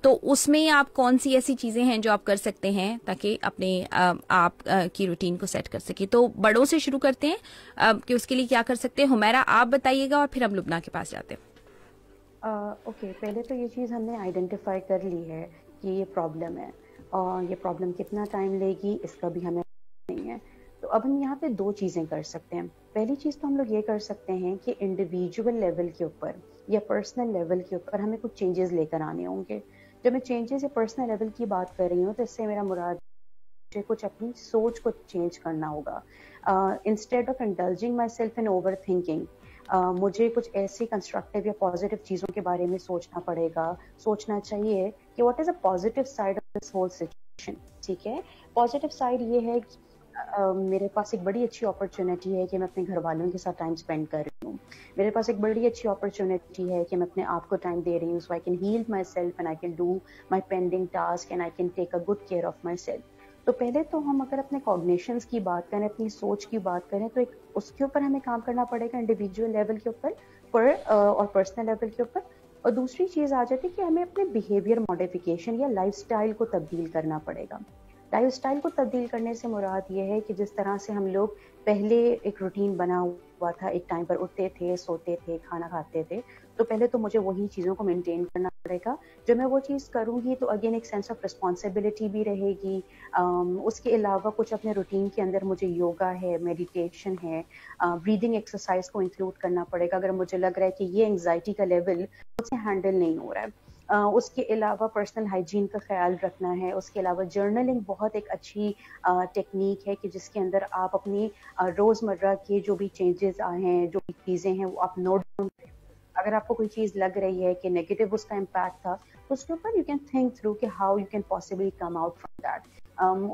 तो उसमें आप कौन सी ऐसी चीजें हैं जो आप कर सकते हैं ताकि अपने आप की रूटीन को सेट कर सके। तो बड़ों से शुरू करते हैं कि उसके लिए क्या कर सकते हैं। हुमैरा आप बताइएगा और फिर हम लुबना के पास जाते हैं। ओके, पहले तो ये चीज़ हमने आइडेंटिफाई कर ली है कि ये प्रॉब्लम है, और ये प्रॉब्लम कितना टाइम लेगी इसका भी हमें नहीं है। अब हम यहाँ पे 2 चीज़ें कर सकते हैं। पहली चीज़ तो हम लोग ये कर सकते हैं कि इंडिविजुअल लेवल के ऊपर या पर्सनल लेवल के ऊपर हमें कुछ चेंजेस लेकर आने होंगे। जब मैं चेंजेस या पर्सनल लेवल की बात कर रही हूँ तो इससे मेरा मुराद मुझे कुछ अपनी सोच को चेंज करना होगा। Instead of indulging my self in over thinking, मुझे कुछ ऐसी कंस्ट्रक्टिव या पॉजिटिव चीज़ों के बारे में सोचना पड़ेगा। सोचना चाहिए कि what is a positive side of this whole situation. ठीक है, पॉजिटिव साइड ये है कि मेरे पास एक बड़ी अच्छी अपॉर्चुनिटी है कि मैं अपने घर वालों के साथ टाइम स्पेंड कर रही हूँ। मेरे पास एक बड़ी अच्छी अपॉर्चुनिटी है कि मैं अपने आप को टाइम दे रही हूँ, so I can heal myself and I can do my pending task and I can take a good care of myself. तो पहले तो हम अगर अपने कॉग्निशंस की बात करें, अपनी सोच की बात करें, तो एक उसके ऊपर हमें काम करना पड़ेगा इंडिविजुअल लेवल के ऊपर और पर्सनल लेवल के ऊपर। और दूसरी चीज़ आ जाती है कि हमें अपने बिहेवियर मॉडिफिकेशन या लाइफस्टाइल को तब्दील करना पड़ेगा। लाइफस्टाइल को तब्दील करने से मुराद ये है कि जिस तरह से हम लोग पहले एक रूटीन बना हुआ था, एक टाइम पर उठते थे, सोते थे, खाना खाते थे, तो पहले तो मुझे वही चीज़ों को मेंटेन करना पड़ेगा। जब मैं वो चीज़ करूँगी तो अगेन एक सेंस ऑफ रिस्पॉन्सिबिलिटी भी रहेगी। उसके अलावा कुछ अपने रूटीन के अंदर मुझे योगा है, मेडिटेशन है, ब्रीदिंग एक्सरसाइज को इंक्लूड करना पड़ेगा अगर मुझे लग रहा है कि ये एंग्जाइटी का लेवल मुझसे हैंडल नहीं हो रहा है। उसके अलावा पर्सनल हाइजीन का ख्याल रखना है। उसके अलावा जर्नलिंग बहुत एक अच्छी टेक्निक है कि जिसके अंदर आप अपनी रोज़मर्रा के जो भी चेंजेस आए हैं, जो भी चीज़ें हैं, वो आप नोट डाउन। अगर आपको कोई चीज़ लग रही है कि नेगेटिव उसका इम्पैक्ट था, तो उसके ऊपर यू कैन थिंक थ्रू कि how you can possibly come out from that.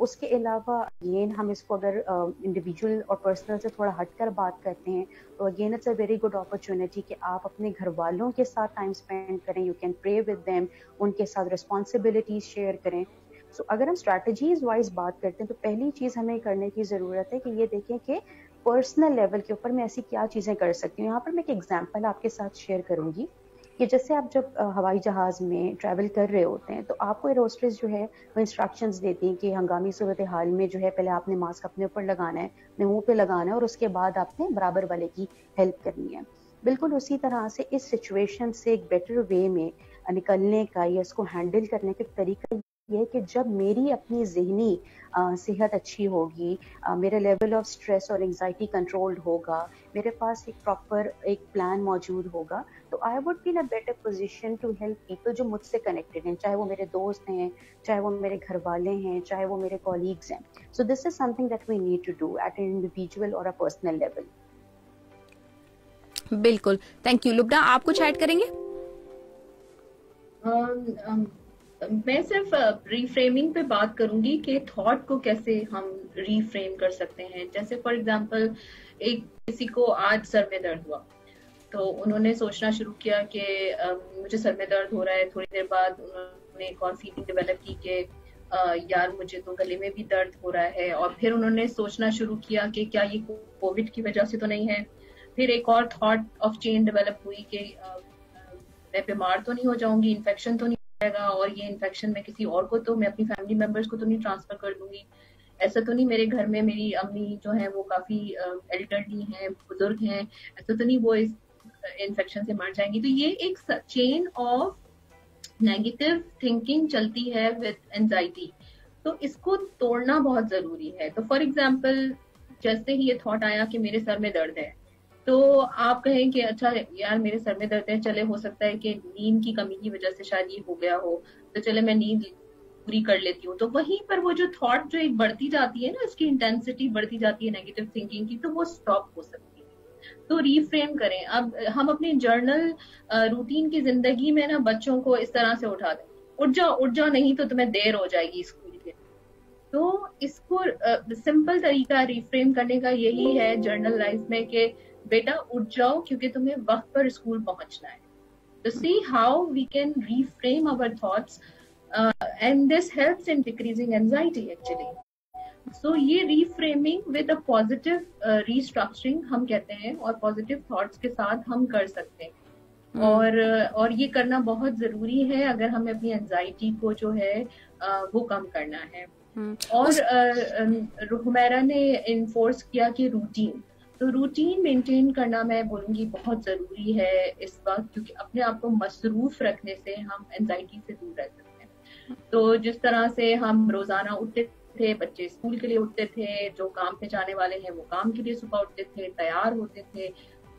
उसके अलावा अगेन हम इसको अगर इंडिविजुअल और पर्सनल से थोड़ा हटकर बात करते हैं तो again it's a very good opportunity कि आप अपने घर वालों के साथ टाइम स्पेंड करें। You can pray with them, उनके साथ रिस्पॉन्सिबिलिटीज शेयर करें। सो अगर हम स्ट्रैटेजीज वाइज बात करते हैं तो पहली चीज़ हमें करने की ज़रूरत है कि ये देखें कि पर्सनल लेवल के ऊपर मैं ऐसी क्या चीज़ें कर सकती हूँ। यहाँ पर मैं एक एग्जाम्पल आपके साथ शेयर करूँगी कि जैसे आप जब हवाई जहाज़ में ट्रैवल कर रहे होते हैं तो आपको एयर होस्टेस जो है वो इंस्ट्रक्शंस देती हैं कि हंगामी सूरत हाल में जो है पहले आपने मास्क अपने ऊपर लगाना है, अपने मुंह पे लगाना है और उसके बाद आपने बराबर वाले की हेल्प करनी है। बिल्कुल उसी तरह से इस सिचुएशन से एक बेटर वे में निकलने का या इसको हैंडल करने का तरीका ये है कि जब मेरी अपनी ज़हनी सेहत अच्छी होगी, मेरा लेवल ऑफ स्ट्रेस और एंजाइटी कंट्रोल्ड होगा, मेरे पास एक प्रॉपर एक प्लान मौजूद होगा, तो I would be in a better position to help people जो मुझसे कनेक्टेड हैं, चाहे वो मेरे दोस्त हैं, चाहे वो मेरे घर वाले हैं, चाहे वो मेरे कॉलीग्स हैं। So this is something that we need to do at an individual और अ पर्सनल लेवल। बिल्कुल, थैंक यू। लुब्ना, आप कुछ ऐड करेंगे? मैं सिर्फ रीफ्रेमिंग पे बात करूंगी कि थॉट को कैसे हम रीफ्रेम कर सकते हैं। जैसे फॉर एग्जांपल एक किसी को आज सर में दर्द हुआ तो उन्होंने सोचना शुरू किया कि मुझे सर में दर्द हो रहा है। थोड़ी देर बाद उन्होंने एक और फीलिंग डेवलप की कि यार मुझे तो गले में भी दर्द हो रहा है, और फिर उन्होंने सोचना शुरू किया कि क्या ये कोविड की वजह से तो नहीं है। फिर एक और थॉट ऑफ चेन डेवलप हुई कि मैं बीमार तो नहीं हो जाऊंगी, इन्फेक्शन तो नहीं जाएगा, और ये इन्फेक्शन मैं किसी और को तो मैं अपनी फैमिली मेंबर्स को तो नहीं ट्रांसफर कर दूंगी, ऐसा तो नहीं मेरे घर में मेरी अम्मी जो है वो काफी एल्डरली हैं, बुजुर्ग हैं, ऐसा तो नहीं वो इस इन्फेक्शन से मर जाएंगी। तो ये एक चेन ऑफ नेगेटिव थिंकिंग चलती है विद एंजाइटी, तो इसको तोड़ना बहुत जरूरी है। तो फॉर एग्जाम्पल जैसे ही ये थॉट आया कि मेरे सर में दर्द है, तो आप कहें कि अच्छा यार मेरे सर में दर्द है, चले हो सकता है कि नींद की कमी की वजह से शायद ये हो गया हो, तो चले मैं नींद पूरी कर लेती हूँ। तो वहीं पर वो जो थॉट जो एक बढ़ती जाती है ना, इसकी इंटेंसिटी बढ़ती जाती है नेगेटिव थिंकिंग की, तो वो स्टॉप हो सकती है। तो रीफ्रेम करें। अब हम अपने जर्नल रूटीन की जिंदगी में ना बच्चों को इस तरह से उठा दें, उठ जाओ नहीं तो तुम्हें देर हो जाएगी स्कूल के। तो इसको सिंपल तरीका रीफ्रेम करने का यही है जर्नल लाइफ में कि बेटा उठ जाओ क्योंकि तुम्हें वक्त पर स्कूल पहुंचना है। तो see how we can reframe our thoughts and this helps in decreasing anxiety actually. So ये reframing with a positive restructuring हम कहते हैं, और पॉजिटिव थॉट्स के साथ हम कर सकते हैं। और ये करना बहुत जरूरी है अगर हमें अपनी एंजाइटी को जो है वो कम करना है। और हुमैरा ने इन्फोर्स किया कि रूटीन, तो रूटीन मेंटेन करना मैं बोलूंगी बहुत जरूरी है इस वक्त, क्योंकि अपने आप को मसरूफ रखने से हम एंजाइटी से दूर रह सकते हैं। तो जिस तरह से हम रोजाना उठते थे, बच्चे स्कूल के लिए उठते थे, जो काम पे जाने वाले हैं वो काम के लिए सुबह उठते थे, तैयार होते थे।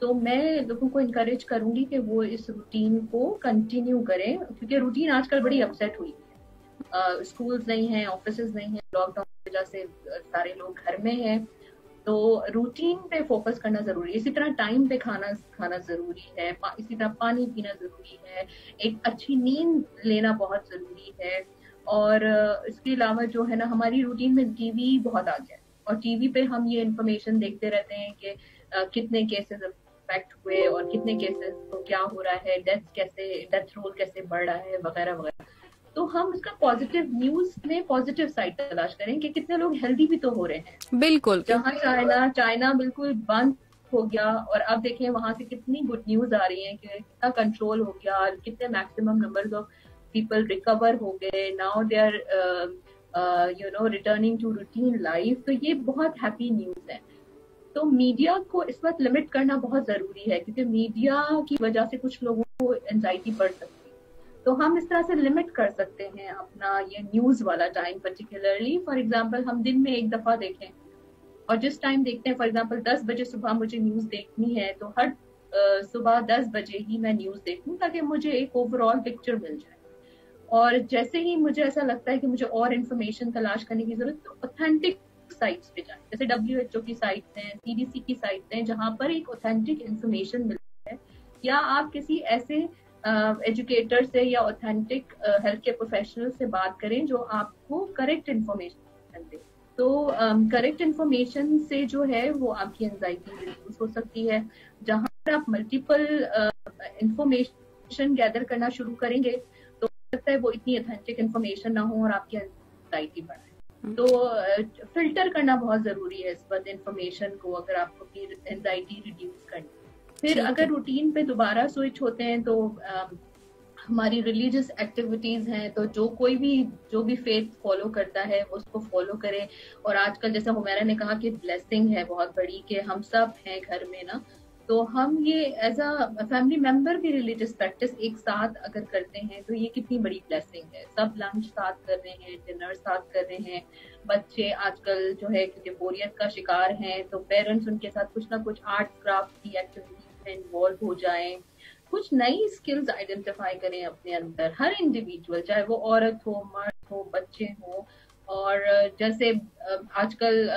तो मैं लोगों को इनकरेज करूंगी कि वो इस रूटीन को कंटिन्यू करें, क्योंकि रूटीन आजकल बड़ी अपसेट हुई है। स्कूल्स नहीं है, ऑफिसेज नहीं है, लॉकडाउन की वजह से सारे लोग घर में हैं, तो रूटीन पे फोकस करना जरूरी है। इसी तरह टाइम पे खाना जरूरी है, इसी तरह पानी पीना जरूरी है, एक अच्छी नींद लेना बहुत जरूरी है। और इसके अलावा जो है ना, हमारी रूटीन में टीवी बहुत आ गया है, और टीवी पे हम ये इन्फॉर्मेशन देखते रहते हैं कि कितने केसेस इफेक्ट हुए और कितने केसेस को क्या हो रहा है, डेथ रोल कैसे बढ़ रहा है, वगैरह वगैरह। तो हम उसका पॉजिटिव न्यूज में पॉजिटिव साइड तलाश करें कि कितने लोग हेल्दी भी तो हो रहे हैं। बिल्कुल, जहाँ चाइना बिल्कुल बंद हो गया, और अब देखें वहां से कितनी गुड न्यूज आ रही है कि कितना कंट्रोल हो गया, कितने maximum numbers of people recover हो गए, now they are returning to routine life. तो ये बहुत हैप्पी न्यूज है। तो मीडिया को इस वक्त लिमिट करना बहुत जरूरी है, क्योंकि मीडिया की वजह से कुछ लोगों को एंजाइटी बढ़ सकती है। तो हम इस तरह से लिमिट कर सकते हैं अपना ये न्यूज वाला टाइम। पर्टिकुलरली फॉर एग्जांपल हम दिन में एक दफा देखें, और जिस टाइम देखते हैं, फॉर एग्जांपल 10 बजे सुबह मुझे न्यूज देखनी है, तो हर सुबह 10 बजे ही मैं न्यूज देखूं, ताकि मुझे एक ओवरऑल पिक्चर मिल जाए। और जैसे ही मुझे ऐसा लगता है कि मुझे और इन्फॉर्मेशन तलाश करने की जरूरत, तो ऑथेंटिक साइट्स पे जाए, जैसे WHO की साइट्स हैं, CDC की साइट्स हैं, जहां पर एक ऑथेंटिक इन्फॉर्मेशन मिलती है, या आप किसी ऐसे एजुकेटर से या ऑथेंटिक हेल्थ केयर प्रोफेशनल से बात करें जो आपको करेक्ट इन्फॉर्मेशन दे। तो करेक्ट इन्फॉर्मेशन से जो है वो आपकी एंजाइटी रिड्यूस हो सकती है। जहां पर आप मल्टीपल इन्फॉर्मेशन गैदर करना शुरू करेंगे, तो हो सकता है वो इतनी ऑथेंटिक इन्फॉर्मेशन ना हो और आपकी एंजाइटी बढ़े। तो फिल्टर करना बहुत जरूरी है इस वक्त इन्फॉर्मेशन को, अगर आपको एंजाइटी रिड्यूस करनी। फिर अगर रूटीन पे दोबारा स्विच होते हैं, तो हमारी रिलीजियस एक्टिविटीज हैं, तो जो भी फेथ फॉलो करता है वो उसको फॉलो करे। और आजकल जैसे हुमैरा ने कहा कि ब्लेसिंग है बहुत बड़ी, कि हम सब हैं घर में ना, तो हम ये एज अ फैमिली मेंबर भी रिलीजियस प्रैक्टिस एक साथ अगर करते हैं, तो ये कितनी बड़ी ब्लेसिंग है। सब लंच साथ कर रहे हैं, डिनर साथ कर रहे हैं। बच्चे आजकल जो है क्योंकि बोरियत का शिकार हैं, तो पेरेंट्स उनके साथ कुछ ना कुछ आर्ट क्राफ्ट की एक्टिविटीज में इन्वॉल्व हो जाएं, कुछ नई स्किल्स आइडेंटिफाई करें अपने अंदर, हर इंडिविजुअल, चाहे वो औरत हो, मर्द हो, बच्चे हो। और जैसे आजकल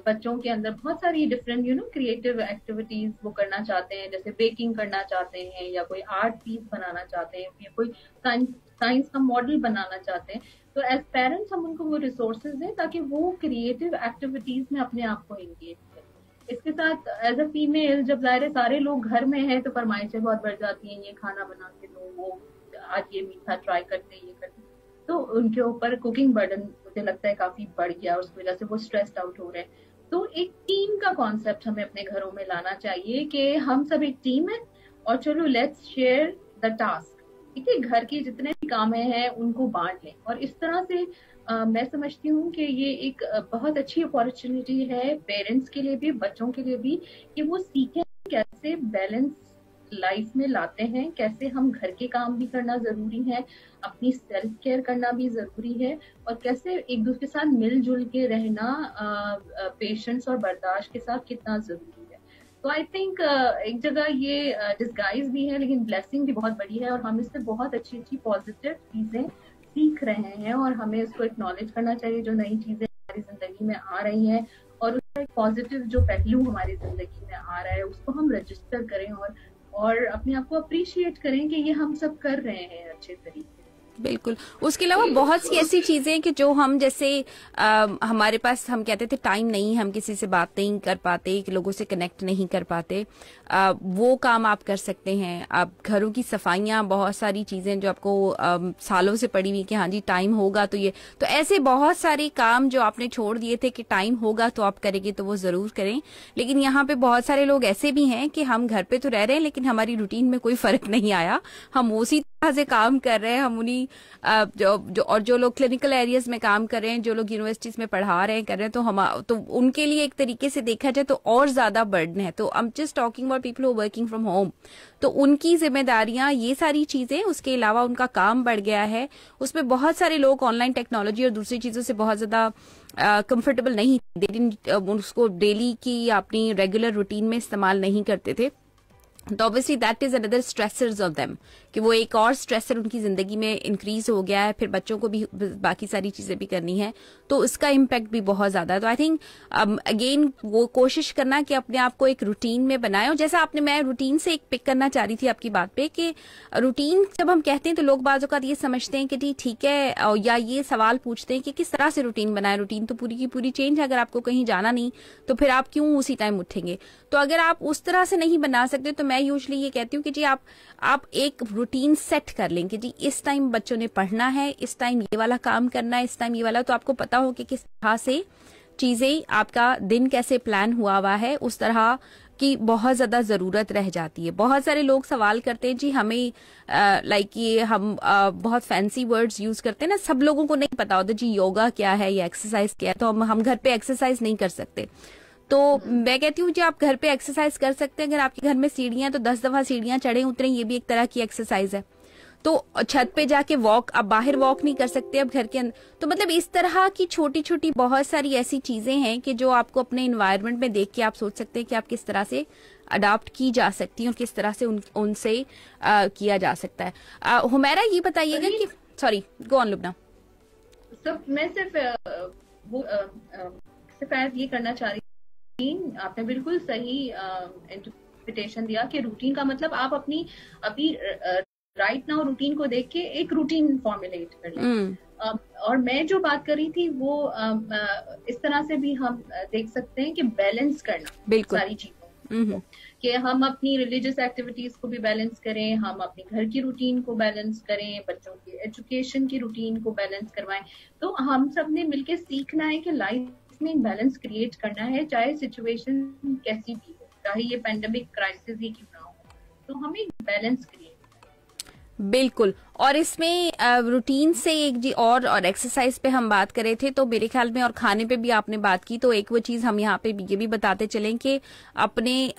बच्चों के अंदर बहुत सारी डिफरेंट क्रिएटिव एक्टिविटीज वो करना चाहते हैं, जैसे बेकिंग करना चाहते हैं, या कोई आर्ट पीस बनाना चाहते हैं, या कोई साइंस का मॉडल बनाना चाहते हैं। तो एज पेरेंट्स हम उनको वो रिसोर्सेज दें ताकि वो क्रिएटिव एक्टिविटीज में अपने आप को एंगेज करें। इसके साथ एज अ फीमेल, जब ज़ाहिर सारे लोग घर में हैं, तो फरमाइशें बहुत बढ़ जाती हैं, ये खाना बना के दो, वो आज ये मीठा ट्राई करते हैं, ये करते हैं। तो उनके ऊपर कुकिंग बर्डन मुझे लगता है काफी बढ़ गया, और उसकी वजह से वो स्ट्रेस्ड आउट हो रहे हैं। तो एक टीम का कॉन्सेप्ट हमें अपने घरों में लाना चाहिए कि हम सब एक टीम है, और चलो लेट्स शेयर द टास्क। ठीक है, घर के जितने भी काम हैं उनको बांट लें। और इस तरह से मैं समझती हूँ कि ये एक बहुत अच्छी अपॉर्चुनिटी है पेरेंट्स के लिए भी, बच्चों के लिए भी, कि वो सीखें कैसे बैलेंस लाइफ में लाते हैं, कैसे हम घर के काम भी करना जरूरी है, अपनी सेल्फ केयर करना भी जरूरी है, और कैसे एक दूसरे के साथ मिलजुल के रहना पेशेंस और बर्दाश्त के साथ कितना जरूरी है। तो आई थिंक एक जगह ये डिस्गाइज भी है, लेकिन ब्लेसिंग भी बहुत बड़ी है, और हम इससे बहुत अच्छी अच्छी पॉजिटिव चीजें सीख रहे हैं, और हमें उसको एक्नॉलेज करना चाहिए जो नई चीजें हमारी जिंदगी में आ रही हैं, और उसका एक पॉजिटिव जो पहलू हमारी जिंदगी में आ रहा है उसको हम रजिस्टर करें, और अपने आप को अप्रिशिएट करें कि ये हम सब कर रहे हैं अच्छे तरीके से। बिल्कुल। उसके अलावा बहुत सी ऐसी चीजें कि जो हम जैसे हमारे पास, हम कहते थे टाइम नहीं, हम किसी से बात नहीं कर पाते, लोगों से कनेक्ट नहीं कर पाते, वो काम आप कर सकते हैं। आप घरों की सफाइयां, बहुत सारी चीजें जो आपको सालों से पड़ी हुई कि हाँ जी टाइम होगा तो ये, तो ऐसे बहुत सारे काम जो आपने छोड़ दिए थे कि टाइम होगा तो आप करेंगे, तो वो जरूर करें। लेकिन यहाँ पे बहुत सारे लोग ऐसे भी हैं कि हम घर पे तो रह रहे हैं लेकिन हमारी रूटीन में कोई फर्क नहीं आया, हम उसी से काम कर रहे हैं, हम उन्हीं जो लोग क्लिनिकल एरियाज में काम कर रहे हैं, जो लोग यूनिवर्सिटीज में पढ़ा रहे हैं, कर रहे हैं, तो उनके लिए एक तरीके से देखा जाए तो और ज्यादा बर्डन है। तो I am just talking about people who working from home, तो उनकी जिम्मेदारियां, ये सारी चीजें, उसके अलावा उनका काम बढ़ गया है। उसमें बहुत सारे लोग ऑनलाइन टेक्नोलॉजी और दूसरी चीजों से बहुत ज्यादा कंफर्टेबल नहीं, उसको डेली की अपनी रेगुलर रूटीन में इस्तेमाल नहीं करते थे। तो obviously that is another stressors of them, कि वो एक और स्ट्रेसर उनकी जिंदगी में इंक्रीज हो गया है। फिर बच्चों को भी बाकी सारी चीजें भी करनी है, तो उसका इम्पैक्ट भी बहुत ज्यादा है। तो आई थिंक अगेन वो कोशिश करना कि अपने आप को एक रूटीन में बनाए। और जैसा मैं रूटीन से एक पिक करना चाह रही थी आपकी बात पे, कि रूटीन जब हम कहते हैं तो लोग बाज़ औक़ात ये समझते हैं कि जी ठीक है, या ये सवाल पूछते हैं कि किस तरह से रूटीन बनाए। रूटीन तो पूरी की पूरी चेंज है, अगर आपको कहीं जाना नहीं तो फिर आप क्यों उसी टाइम उठेंगे। तो अगर आप उस तरह से नहीं बना सकते तो मैं यूजुअली ये कहती हूँ कि जी आप एक रूटीन सेट कर लें कि जी इस टाइम बच्चों ने पढ़ना है, इस टाइम ये वाला काम करना है, इस टाइम ये वाला, तो आपको पता हो कि किस तरह से चीजें, आपका दिन कैसे प्लान हुआ है, उस तरह की बहुत ज्यादा जरूरत रह जाती है। बहुत सारे लोग सवाल करते हैं जी हमें लाइक ये हम बहुत फैंसी वर्ड्स यूज करते हैं ना, सब लोगों को नहीं पता होता जी योगा क्या है या एक्सरसाइज क्या है, तो हम घर पे एक्सरसाइज नहीं कर सकते। तो मैं कहती हूँ जी आप घर पे एक्सरसाइज कर सकते हैं। अगर आपके घर में सीढ़ियां, तो 10 दफा सीढ़ियां चढ़े उतरे, ये भी एक तरह की एक्सरसाइज है। तो छत पे जाके वॉक, अब बाहर वॉक नहीं कर सकते, अब घर के अंदर, तो मतलब इस तरह की छोटी छोटी बहुत सारी ऐसी चीजें हैं कि जो आपको अपने इन्वायरमेंट में देख के आप सोच सकते हैं कि आप किस तरह से अडॉप्ट की जा सकती है और किस तरह से उनसे किया जा सकता है। हुमैरा ये बताइएगा कि, सॉरी गो ऑन लुबना। मैं सिर्फ ये करना चाह रही, आपने बिल्कुल सही इंटरप्रिटेशन दिया कि रूटीन का मतलब आप अपनी अभी राइट नाउ रूटीन को देख के एक रूटीन फॉर्मुलेट कर लें। और मैं जो बात कर रही थी वो इस तरह से भी हम देख सकते हैं कि बैलेंस करना सारी चीजों, कि हम अपनी रिलीजियस एक्टिविटीज को भी बैलेंस करें, हम अपनी घर की रूटीन को बैलेंस करें, बच्चों की एजुकेशन की रूटीन को बैलेंस करवाएं। तो हम सब ने मिलकर सीखना है कि लाइफ में बैलेंस क्रिएट करना है, चाहे सिचुएशन कैसी भी हो, चाहे ये पेंडेमिक क्राइसिस ही क्यों ना हो, तो हमें बैलेंस क्रिएट। बिल्कुल। और इसमें रूटीन से एक जी और एक्सरसाइज पे हम बात कर रहे थे, तो मेरे ख्याल में, और खाने पे भी आपने बात की, तो एक वो चीज हम यहाँ पे ये भी बताते चलें कि अपनी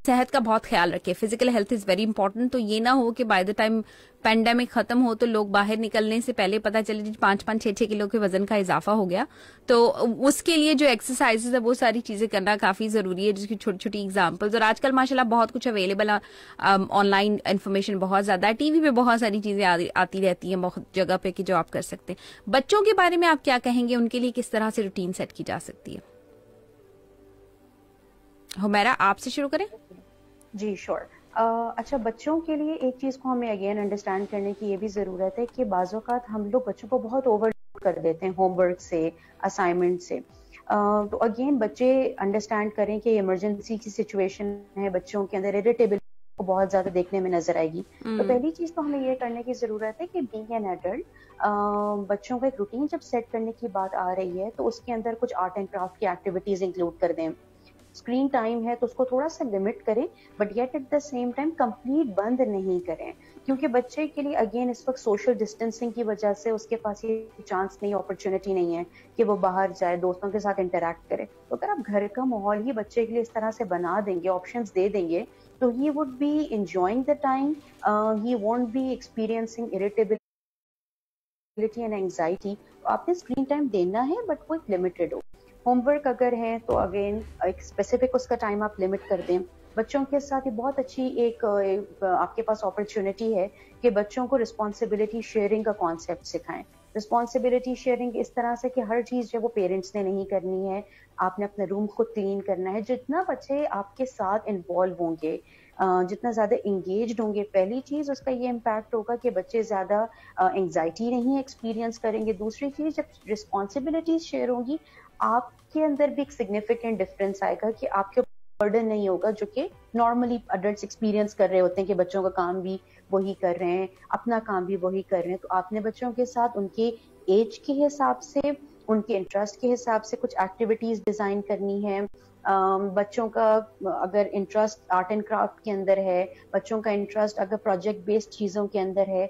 सेहत का बहुत ख्याल रखें। Physical health is very important. तो ये ना हो कि बाय द टाइम पेंडेमिक खत्म हो तो लोग बाहर निकलने से पहले पता चले 5-5, 6-6 किलो के वजन का इजाफा हो गया। तो उसके लिए जो एक्सरसाइजेज है वो सारी चीजें करना काफी जरूरी है, जिसकी छोटी छोटी एग्जांपल्स। और आजकल माशाल्लाह बहुत कुछ अवेलेबल है, ऑनलाइन इन्फॉर्मेशन बहुत ज्यादा है, टीवी पे बहुत सारी चीजें आती रहती है बहुत जगह पे कि जो आप कर सकते हैं। बच्चों के बारे में आप क्या कहेंगे, उनके लिए किस तरह से रूटीन सेट की जा सकती है? हुमैरा आपसे शुरू करें। जी श्योर। अच्छा, बच्चों के लिए एक चीज को हमें अगेन अंडरस्टैंड करने की ये भी जरूरत है कि बाज़ औक़ात हम लोग बच्चों को बहुत ओवरलोड कर देते हैं होमवर्क से, असाइनमेंट से। तो अगेन बच्चे अंडरस्टैंड करें कि इमरजेंसी की सिचुएशन है, बच्चों के अंदर इरिटेबिलिटी को बहुत ज्यादा देखने में नजर आएगी। तो पहली चीज तो हमें ये करने की जरूरत है कि बीइंग एन एडल्ट, बच्चों को एक रूटीन जब सेट करने की बात आ रही है तो उसके अंदर कुछ आर्ट एंड क्राफ्ट की एक्टिविटीज इंक्लूड कर दें। स्क्रीन टाइम है तो उसको थोड़ा सा लिमिट करें, but yet at the same time complete बंद नहीं करें, क्योंकि बच्चे के लिए अगेन इस वक्त सोशल डिस्टेंसिंग की वजह से उसके पास ये चांस नहीं, अपॉर्चुनिटी नहीं है कि वो बाहर जाए, दोस्तों के साथ इंटरेक्ट करे। तो अगर आप घर का माहौल ही बच्चे के लिए इस तरह से बना देंगे, ऑप्शंस दे देंगे, तो he would be enjoying the time, he won't be experiencing irritability and anxiety. आपने स्क्रीन टाइम देना है बट वो लिमिटेड हो। होमवर्क अगर है तो अगेन एक स्पेसिफिक उसका टाइम आप लिमिट कर दें। बच्चों के साथ ये बहुत अच्छी एक आपके पास अपॉर्चुनिटी है कि बच्चों को रिस्पॉन्सिबिलिटी शेयरिंग का कॉन्सेप्ट सिखाएं। रिस्पॉन्सिबिलिटी शेयरिंग इस तरह से कि हर चीज जो वो पेरेंट्स ने नहीं करनी है, आपने अपना रूम खुद क्लीन करना है। जितना बच्चे आपके साथ इन्वॉल्व होंगे, जितना ज्यादा इंगेज्ड होंगे, पहली चीज उसका ये इम्पैक्ट होगा कि बच्चे ज्यादा एंजाइटी नहीं एक्सपीरियंस करेंगे। दूसरी चीज, जब रिस्पॉन्सिबिलिटीज शेयर होंगी आपके अंदर भी एक सिग्निफिकेंट डिफरेंस आएगा कि आपके बर्डन नहीं होगा, जो कि नॉर्मली अडल्ट्स एक्सपीरियंस कर रहे होते हैं कि बच्चों का काम भी वही कर रहे हैं, अपना काम भी वही कर रहे हैं। तो आपने बच्चों के साथ उनके एज के हिसाब से, उनके इंटरेस्ट के हिसाब से कुछ एक्टिविटीज डिजाइन करनी है, बच्चों का अगर इंटरेस्ट आर्ट एंड क्राफ्ट के अंदर है, बच्चों का इंटरेस्ट अगर प्रोजेक्ट बेस्ड चीजों के अंदर है,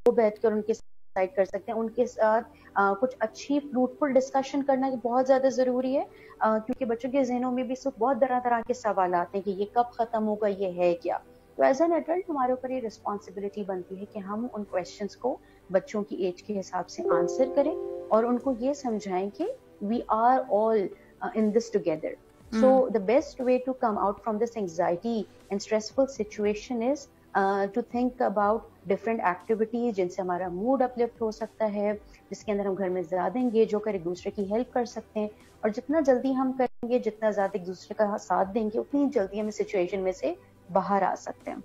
वो बैठकर उनके साथ कर सकते हैं। उनके साथ कुछ अच्छी फ्रूटफुल डिस्कशन करना बहुत ज्यादा जरूरी है, क्योंकि बच्चों के जहनों में भी बहुत तरह तरह के सवाल आते हैं कि ये कब खत्म होगा, ये है क्या। तो एज एन एडल्ट हमारे ऊपर ये रिस्पॉन्सिबिलिटी बनती है कि हम उन क्वेश्चंस को बच्चों की एज के हिसाब से आंसर करें और उनको ये समझाएं कि we are all in this together. So the best way to come out from this anxiety and stressful situation is to think about different activities जिनसे हमारा mood uplift हो सकता है, जिसके अंदर हम घर में ज्यादा engage होकर एक दूसरे की help कर सकते हैं, और जितना जल्दी हम करेंगे, जितना ज्यादा एक दूसरे का साथ देंगे, उतनी जल्दी हम इस situation में से बाहर आ सकते हैं।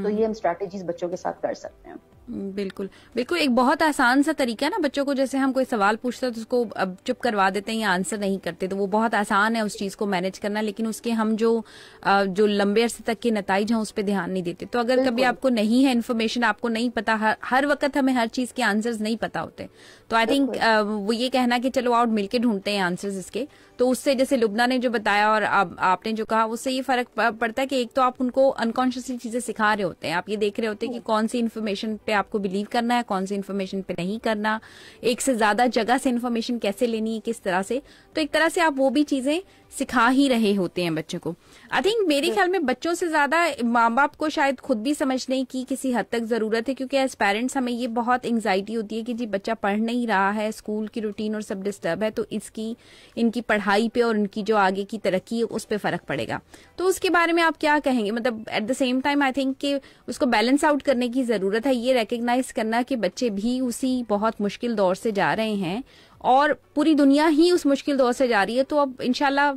तो ये हम स्ट्रैटेजीज बच्चों के साथ कर सकते हैं। बिल्कुल बिल्कुल, एक बहुत आसान सा तरीका है ना, बच्चों को जैसे हम कोई सवाल पूछते हैं तो उसको अब चुप करवा देते हैं या आंसर नहीं करते, तो वो बहुत आसान है उस चीज को मैनेज करना, लेकिन उसके हम जो लंबे अरसे तक के नतीजे हैं उस पर ध्यान नहीं देते। तो अगर कभी आपको नहीं है इन्फॉर्मेशन, आपको नहीं पता, हर वक्त हमें हर चीज के आंसर्स नहीं पता होते, तो आई थिंक वो ये कहना कि चलो आओ मिलके ढूंढते हैं आंसर्स इसके, तो उससे जैसे लुबना ने जो बताया और आपने जो कहा, उससे ये फर्क पड़ता है कि एक तो आप उनको अनकॉन्शियसली चीजें सिखा रहे होते हैं, आप ये देख रहे होते हैं कि कौन सी इन्फॉर्मेशन पे आपको बिलीव करना है, कौन सी इन्फॉर्मेशन पे नहीं करना, एक से ज्यादा जगह से इन्फॉर्मेशन कैसे लेनी है, किस तरह से, तो एक तरह से आप वो भी चीजें सिखा ही रहे होते हैं बच्चों को। आई थिंक मेरे ख्याल में बच्चों से ज्यादा माँ बाप को शायद खुद भी समझने की किसी हद तक जरूरत है, क्योंकि एज पेरेंट्स हमें ये बहुत एंग्जाइटी होती है कि जी बच्चा पढ़ नहीं रहा है, स्कूल की रूटीन और सब डिस्टर्ब है, तो इनकी पढ़ाई पे और इनकी जो आगे की तरक्की है उस पर फर्क पड़ेगा। तो उसके बारे में आप क्या कहेंगे? मतलब at the same time I think कि उसको बैलेंस आउट करने की जरूरत है, ये रिकग्नाइज करना कि बच्चे भी उसी बहुत मुश्किल दौर से जा रहे हैं और पूरी दुनिया ही उस मुश्किल दौर से जा रही है, तो अब इंशाल्लाह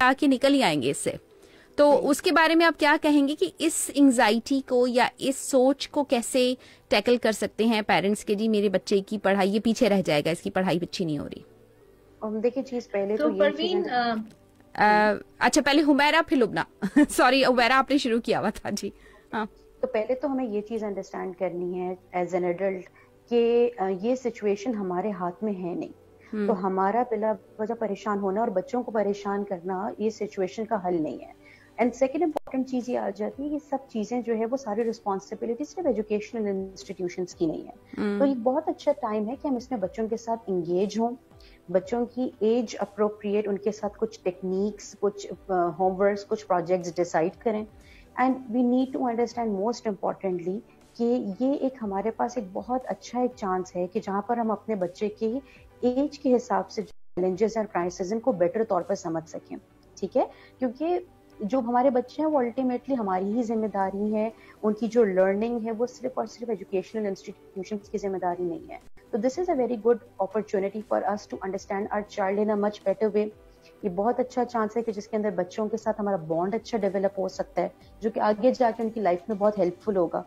आके निकल ही आएंगे इससे। तो उसके बारे में आप क्या कहेंगे कि इस एंजाइटी को या इस सोच को कैसे टैकल कर सकते हैं पेरेंट्स के, जी मेरे बच्चे की पढ़ाई ये पीछे रह जाएगा, इसकी पढ़ाई अच्छी नहीं हो रही? देखिए चीज पहले तो परवीन, अच्छा पहले हुमैरा फिर लुबना सॉरी हुमैरा आपने शुरू किया हुआ था जी। हाँ, तो पहले तो हमें ये चीज अंडरस्टैंड करनी है एज एन एडल्ट कि ये सिचुएशन हमारे हाथ में है नहीं, तो हमारा बिला वजह परेशान होना और बच्चों को परेशान करना ये सिचुएशन का हल नहीं है। एंड सेकेंड इम्पोर्टेंट चीज ये आ जाती है कि सब चीजें जो है वो सारी रिस्पॉन्सिबिलिटी सिर्फ एजुकेशनल इंस्टीट्यूशंस की नहीं है। तो ये बहुत अच्छा टाइम है कि हम इसमें बच्चों के साथ इंगेज हों, बच्चों की एज अप्रोप्रिएट उनके साथ कुछ टेक्निक्स, कुछ होमवर्क्स, कुछ प्रोजेक्ट्स डिसाइड करें। And we need to understand most importantly कि ये एक हमारे पास एक बहुत अच्छा एक चांस है कि जहाँ पर हम अपने बच्चे की एज के हिसाब से चैलेंजेस और क्राइसिस को बेटर तौर पर समझ सकें। ठीक है, क्योंकि जो हमारे बच्चे हैं वो अल्टीमेटली हमारी ही जिम्मेदारी है, उनकी जो लर्निंग है वो सिर्फ और सिर्फ एजुकेशनल इंस्टीट्यूशंस की जिम्मेदारी नहीं है। तो this is a very good opportunity for us to understand our child in a much better way. ये बहुत अच्छा चांस है कि जिसके अंदर बच्चों के साथ हमारा बॉन्ड अच्छा डेवलप हो सकता है, जो कि आगे जाके उनकी लाइफ में बहुत हेल्पफुल होगा।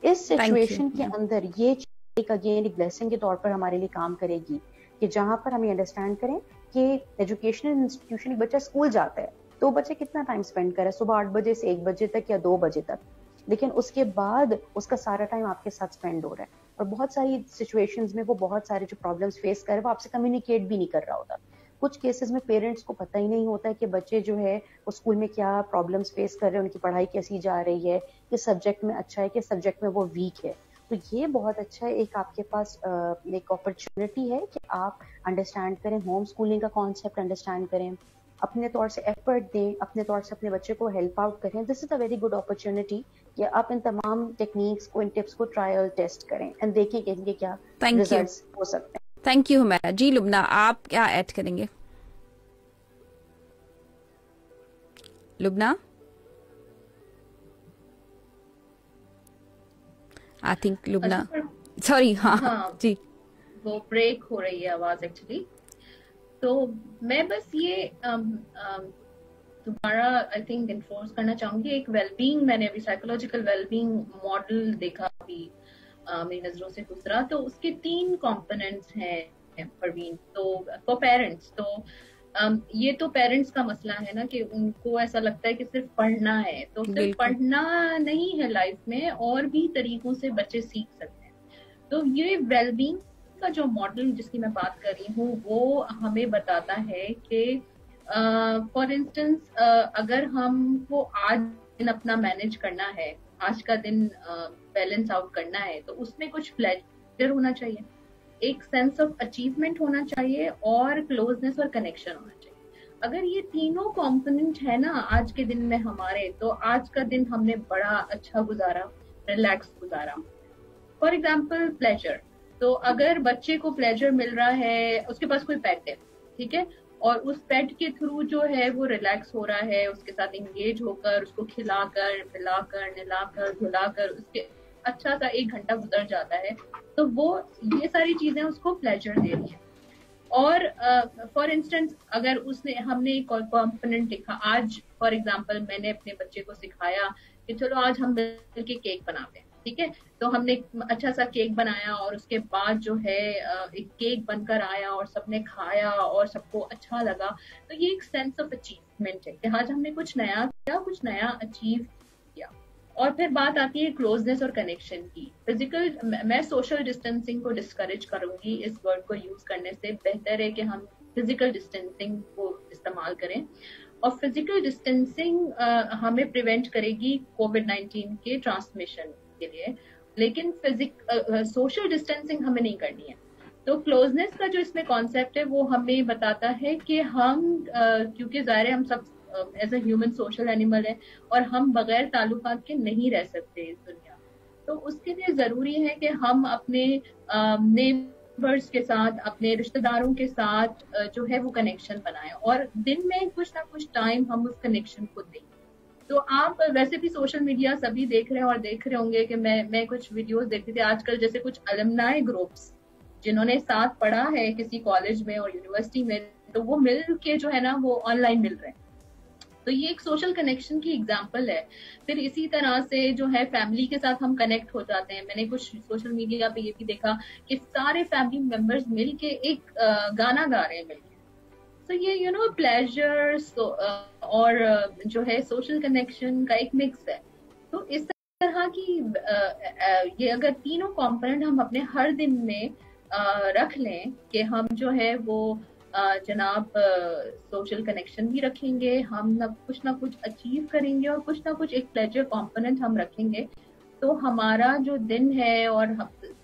इस सिचुएशन के अंदर ये एक अगेन एक ब्लेसिंग के तौर पर हमारे लिए काम करेगी कि जहां पर हम ये अंडरस्टैंड करें कि एजुकेशनल इंस्टीट्यूशन, बच्चा स्कूल जाता है तो बच्चे कितना टाइम स्पेंड करे, सुबह 8 बजे से 1 बजे तक या 2 बजे तक, लेकिन उसके बाद उसका सारा टाइम आपके साथ स्पेंड हो रहा है और बहुत सारी सिचुएशंस में वो बहुत सारे जो प्रॉब्लम्स फेस कर रहे हैं वो आपसे कम्युनिकेट भी नहीं कर रहा होता। कुछ केसेस में पेरेंट्स को पता ही नहीं होता है कि बच्चे जो है वो स्कूल में क्या प्रॉब्लम्स फेस कर रहे हैं, उनकी पढ़ाई कैसी जा रही है, किस सब्जेक्ट में अच्छा है, किस सब्जेक्ट में वो वीक है। तो ये बहुत अच्छा एक आपके पास एक अपॉर्चुनिटी है कि आप अंडरस्टैंड करें, होम स्कूलिंग का कॉन्सेप्ट अंडरस्टैंड करें, अपने तौर से एफर्ट दें, अपने तौर से अपने बच्चे को हेल्प आउट करें। This is a very good opportunity कि आप इन तमाम टेक्निक्स को, इन टिप्स को ट्रायल टेस्ट करें एंड देखें कि इनके क्या रिजल्ट्स हो सकते हैं। थैंक यू हुमैरा जी। लुबना आप क्या ऐड करेंगे? Lubna, I think Lubna, sorry, हाँ जी, वो ब्रेक हो रही है आवाज एक्चुअली। तो मैं बस ये दोबारा आई थिंक इन्फोर्स करना चाहूंगी, एक वेलबींग, मैंने अभी साइकोलॉजिकल वेलबींग मॉडल देखा, अभी मेरी नजरों से गुजरा, तो उसके 3 कंपोनेंट्स हैं परवीन। तो फॉर पेरेंट्स, तो ये तो पेरेंट्स का मसला है ना कि उनको ऐसा लगता है कि सिर्फ पढ़ना है, तो सिर्फ पढ़ना नहीं है, लाइफ में और भी तरीकों से बच्चे सीख सकते हैं। तो ये वेलबींग का जो मॉडल जिसकी मैं बात कर रही हूँ वो हमें बताता है कि फॉर इंस्टेंस अगर हमको आज दिन अपना मैनेज करना है, आज का दिन बैलेंस आउट करना है, तो उसमें कुछ प्लेजर होना चाहिए, एक सेंस ऑफ अचीवमेंट होना चाहिए और क्लोजनेस और कनेक्शन होना चाहिए। अगर ये तीनों कंपोनेंट है ना आज के दिन में हमारे, तो आज का दिन हमने बड़ा अच्छा गुजारा, रिलैक्स गुजारा। फॉर एग्जाम्पल प्लेजर, तो अगर बच्चे को प्लेजर मिल रहा है, उसके पास कोई पेट है, ठीक है, और उस पेट के थ्रू जो है वो रिलैक्स हो रहा है, उसके साथ एंगेज होकर, उसको खिलाकर पिलाकर नहलाकर धुलाकर उसके अच्छा सा 1 घंटा गुजर जाता है, तो वो ये सारी चीजें उसको प्लेजर दे रही है। और फॉर इंस्टेंस अगर हमने एक कॉम्पोनेंट लिखा, आज फॉर एग्जांपल मैंने अपने बच्चे को सिखाया कि चलो आज हम मिलके केक बनाते हैं, ठीक है, तो हमने अच्छा सा केक बनाया और उसके बाद जो है एक केक बनकर आया और सबने खाया और सबको अच्छा लगा, तो ये एक सेंस ऑफ अचीवमेंट है कि आज हमने कुछ नया किया, कुछ नया अचीव किया। और फिर बात आती है क्लोजनेस और कनेक्शन की। फिजिकल, मैं सोशल डिस्टेंसिंग को डिस्करेज करूंगी, इस वर्ड को यूज करने से बेहतर है कि हम फिजिकल डिस्टेंसिंग को इस्तेमाल करें। और फिजिकल डिस्टेंसिंग हमें प्रिवेंट करेगी कोविड-19 के ट्रांसमिशन के लिए, लेकिन सोशल डिस्टेंसिंग हमें नहीं करनी है। तो क्लोजनेस का जो इसमें कॉन्सेप्ट है वो हमें बताता है कि हम क्योंकि जाहिर है हम सब as a human social animal है और हम बगैर ताल्लुकात के नहीं रह सकते इस दुनिया, तो उसके लिए जरूरी है कि हम अपने नेबर्स के साथ, अपने रिश्तेदारों के साथ जो है वो कनेक्शन बनाएं और दिन में कुछ ना कुछ टाइम हम उस कनेक्शन को दें। तो आप वैसे भी सोशल मीडिया सभी देख रहे हैं और देख रहे होंगे कि मैं कुछ वीडियोस देखती थी आजकल, जैसे कुछ अलमनाई ग्रुप्स जिन्होंने साथ पढ़ा है किसी कॉलेज में और यूनिवर्सिटी में, तो वो मिल के जो है ना वो ऑनलाइन मिल रहे हैं, तो ये एक सोशल कनेक्शन की एग्जांपल है। फिर इसी तरह से जो है फैमिली के साथ हम कनेक्ट हो जाते हैं। मैंने कुछ सोशल मीडिया पे ये भी देखा कि सारे फैमिली मेंबर्स मिलके एक गाना गा रहे हैं मिलके, तो ये प्लेजर और जो है सोशल कनेक्शन का एक मिक्स है। तो इस तरह की ये अगर तीनों कंपोनेंट हम अपने हर दिन में रख लें कि हम जो है वो जनाब सोशल कनेक्शन भी रखेंगे, हम कुछ ना कुछ अचीव करेंगे और कुछ ना कुछ एक प्लेजर कंपोनेंट हम रखेंगे, तो हमारा जो दिन है और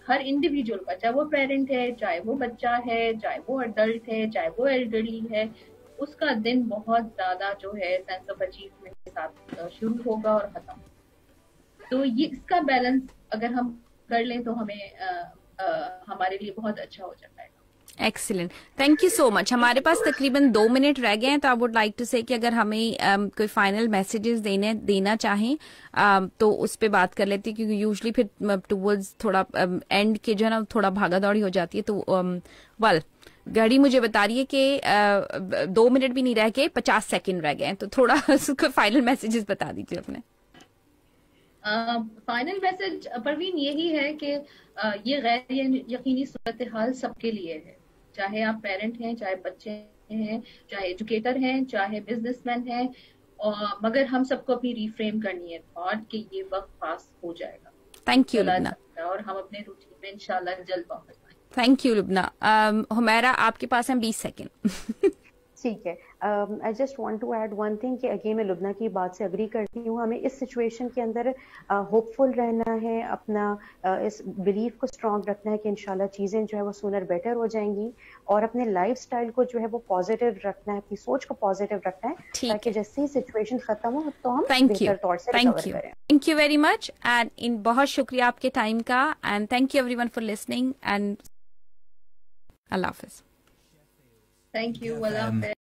हर इंडिविजुअल का, चाहे वो पेरेंट है, चाहे वो बच्चा है, चाहे वो अडल्ट है, चाहे वो एल्डरली है, उसका दिन बहुत ज्यादा जो है सेंस ऑफ अचीवमेंट के साथ शुरू होगा और खत्म। तो ये इसका बैलेंस अगर हम कर लें तो हमें हमारे लिए बहुत अच्छा हो जाता है। Excellent, thank you so much. हमारे पास तकरीबन 2 मिनट रह गए हैं, तो आई वुड लाइक टू से कि अगर हमें कोई फाइनल मैसेजेस देना चाहें तो उस पे बात कर लेते हैं, क्योंकि यूजुअली फिर टुवर्ड्स थोड़ा एंड के जो है ना थोड़ा भागा दौड़ी हो जाती है। तो घड़ी मुझे बता रही है कि 2 मिनट भी नहीं रह के 50 सेकेंड रह गए हैं, तो थोड़ा उसको फाइनल मैसेजेस बता दीजिए अपने। फाइनल मैसेज परवीन यही है कि ये गैर यकीनी सूरत हाल सबके लिए है, चाहे आप पेरेंट हैं, चाहे बच्चे हैं, चाहे एजुकेटर हैं, चाहे बिजनेसमैन हैं, मगर हम सबको अपनी रिफ्रेम करनी है थॉट कि ये वक्त पास हो जाएगा। थैंक यू लुबना, और हम अपने रूटीन में इंशाल्लाह जल्द वापस आएंगे। Thank you Lubna. हुमैरा आपके पास है 20 सेकेंड। ठीक है, I just want to add one thing कि अगेन मैं लुबना की बात से अग्री करती हूँ। हमें इस सिचुएशन के अंदर होपफुल रहना है, अपना इस बिलीफ को स्ट्रॉन्ग रखना है कि इंशाल्लाह चीज़ें जो है वो सूनर बेटर हो जाएंगी, और अपने लाइफस्टाइल को जो है वो पॉजिटिव रखना है, अपनी सोच को पॉजिटिव रखना है, ताकि जैसे ही सिचुएशन खत्म हो तो हम बेहतर तौर से रिकवर करें। Thank you very much and बहुत शुक्रिया आपके टाइम का, and thank you everyone for listening, and Allah Hafiz. Thank you.